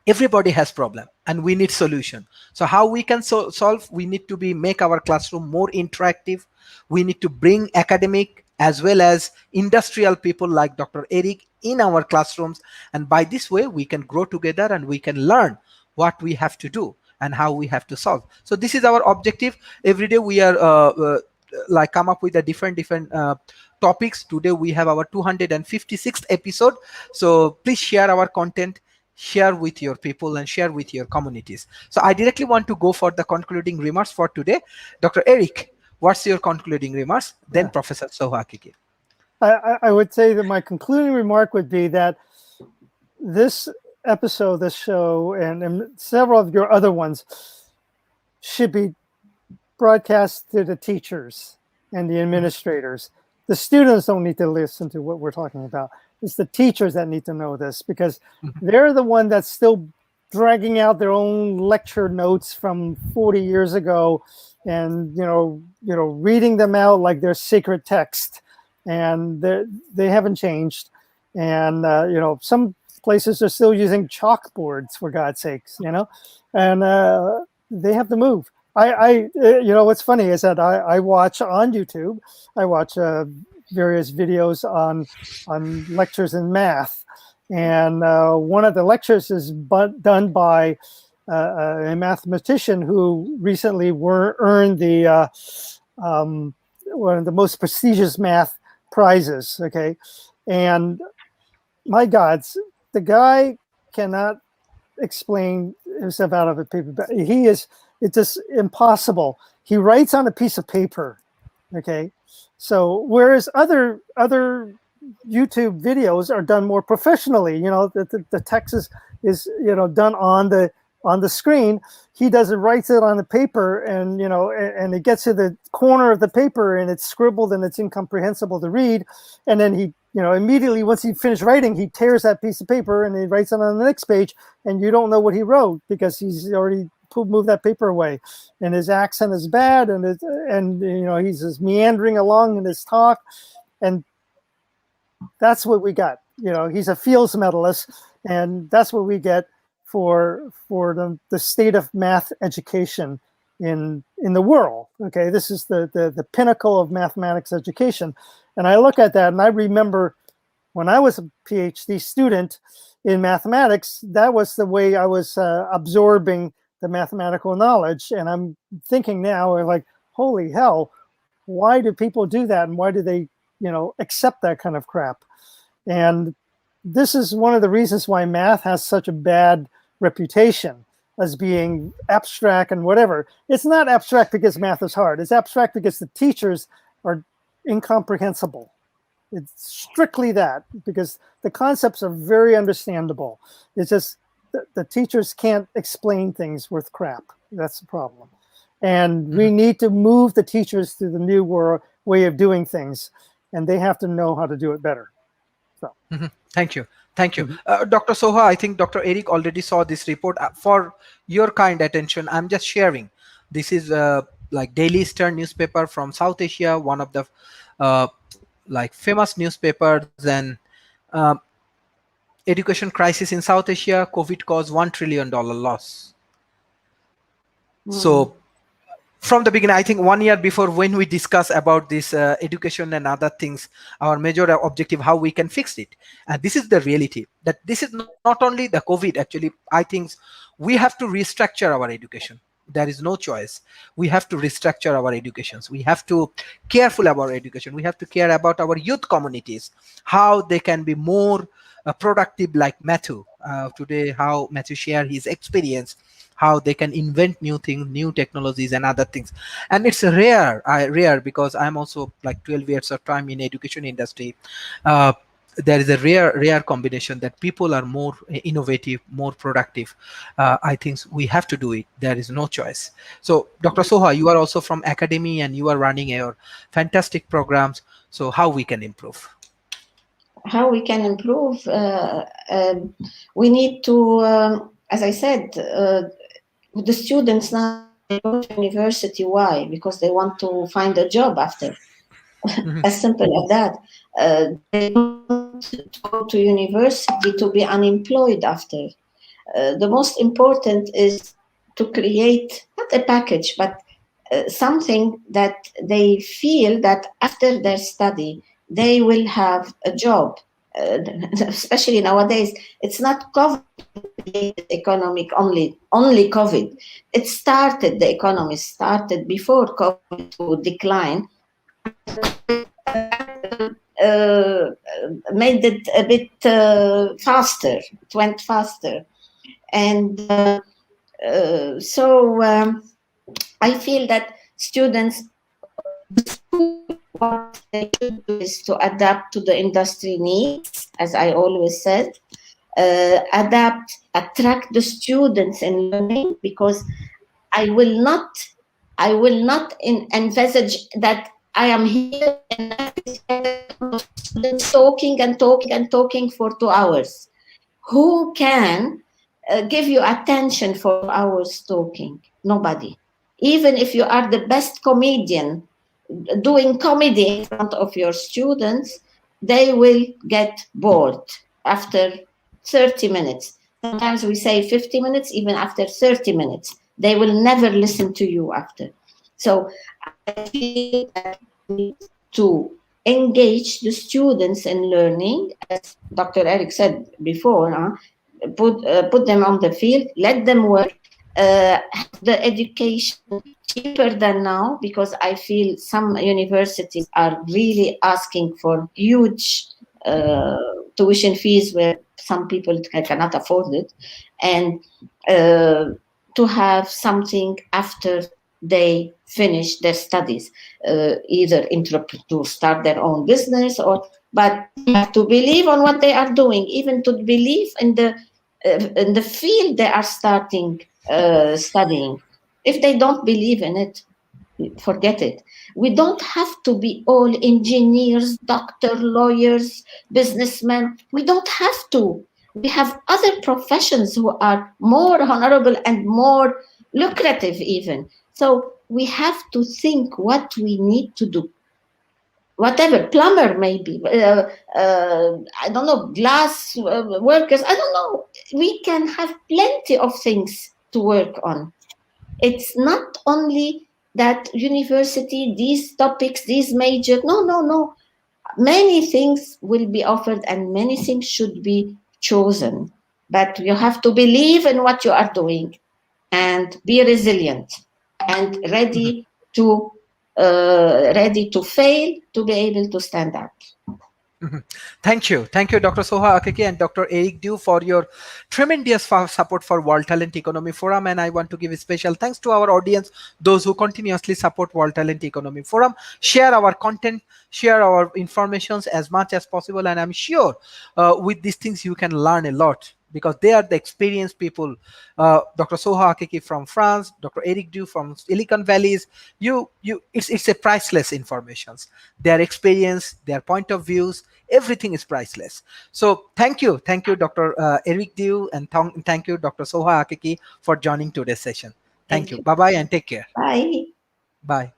everybody has problem and we need solution. So how we can solve? We need to make our classroom more interactive. We need to bring academic as well as industrial people like Dr. Eric in our classrooms, and by this way we can grow together and we can learn what we have to do and how we have to solve. So this is our objective. Every day we are like come up with a different topics. Today we have our 256th episode. So please share our content, share with your people, and share with your communities. So I directly want to go for the concluding remarks for today. Dr. Eric, what's your concluding remarks? Then Professor Soha Kiki. I would say that my concluding remark would be that this episode, this show, and several of your other ones should be broadcast to the teachers and the administrators. The students don't need to listen to what we're talking about. It's the teachers that need to know this, because they're the one that's still dragging out their own lecture notes from 40 years ago and reading them out like they're sacred text, and they haven't changed. And some places are still using chalkboards, for God's sakes, and they have to move. What's funny is that I watch on YouTube, I watch various videos on lectures in math, and one of the lectures is done by a mathematician who recently earned the one of the most prestigious math prizes. Okay, and my gods, the guy cannot explain himself out of a paper. It's just impossible. He writes on a piece of paper. Okay, so whereas other YouTube videos are done more professionally, the text is done on the screen. He does it, writes it on the paper, and and it gets to the corner of the paper and it's scribbled and it's incomprehensible to read. And then he immediately, once he finished writing, he tears that piece of paper and he writes it on the next page, and you don't know what he wrote because he's already moved that paper away, and his accent is bad, and he's just meandering along in his talk, and that's what we got. He's a Fields medalist, and that's what we get for the state of math education in the world. Okay, this is the pinnacle of mathematics education. And I look at that and I remember when I was a PhD student in mathematics, that was the way I was absorbing the mathematical knowledge. And I'm thinking now, like, holy hell, why do people do that? And why do they, accept that kind of crap? And this is one of the reasons why math has such a bad reputation as being abstract and whatever. It's not abstract because math is hard. It's abstract because the teachers are incomprehensible. It's strictly that, because the concepts are very understandable. It's just the teachers can't explain things worth crap. That's the problem. And we need to move the teachers to the new way of doing things, and they have to know how to do it better. So. Thank you. Thank you. Dr. Soha, I think Dr. Eric already saw this report. For your kind attention, I'm just sharing. This is like Daily Star newspaper from South Asia, one of the like famous newspapers, and education crisis in South Asia, COVID caused $1 trillion loss. So from the beginning, I think 1 year before, when we discuss about this education and other things, our major objective, how we can fix it. And this is the reality, that this is not only the COVID. Actually, I think we have to restructure our education. There is no choice. We have to restructure our educations. We have to careful about our education. We have to care about our youth communities, how they can be more productive, like Matthew. Today, how Matthew shared his experience, how they can invent new things, new technologies and other things. And it's rare because I'm also like 12 years of time in education industry. There is a rare combination that people are more innovative, more productive. I think we have to do it. There is no choice. So Dr. Soha, you are also from academy and you are running your fantastic programs. So how we can improve? How we can improve? We need to, as I said, the students now go to university. Why? Because they want to find a job after. As simple as that. They want to go to university to be unemployed after. The most important is to create not a package, but something that they feel that after their study they will have a job. Especially nowadays, it's not COVID economic only COVID. It started, the economy started before COVID to decline. Made it a bit faster. It went faster, and so I feel that students, what they should do is to adapt to the industry needs, as I always said. Attract the students in learning, because I will not envisage that I am here and students talking and talking and talking for 2 hours. Who can give you attention for hours talking? Nobody. Even if you are the best comedian doing comedy in front of your students, they will get bored after 30 minutes. Sometimes we say 50 minutes, even after 30 minutes. They will never listen to you after. So I feel that we need to engage the students in learning, as Dr. Eric said before, put them on the field, let them work, the education cheaper than now, because I feel some universities are really asking for huge tuition fees where some people cannot afford it, and to have something after they finish their studies, either to start their own business, but to believe on what they are doing, even to believe in the field they are starting studying. If they don't believe in it, forget it. We don't have to be all engineers, doctor, lawyers, businessmen. We don't have to. We have other professions who are more honorable and more lucrative even. So we have to think what we need to do. Whatever, plumber maybe, I don't know, glass workers, I don't know. We can have plenty of things to work on. It's not only that university, these topics, these major. No, no, no. Many things will be offered and many things should be chosen. But you have to believe in what you are doing and be resilient and ready to fail to be able to stand up. Thank you, Dr. Soha Akiki and Dr. Eric Dew, for your tremendous support for World Talent Economy Forum. And I want to give a special thanks to our audience, those who continuously support World Talent Economy Forum. Share our content, share our informations as much as possible, and I'm sure with these things you can learn a lot, because they are the experienced people. Dr. Soha Akiki from France, Dr. Eric Dew from Silicon Valleys. It's a priceless informations. Their experience, their point of views, everything is priceless. So thank you, Dr. Eric Dew, and thank you, Dr. Soha Akiki, for joining today's session. Thank you. Bye bye and take care. Bye. Bye.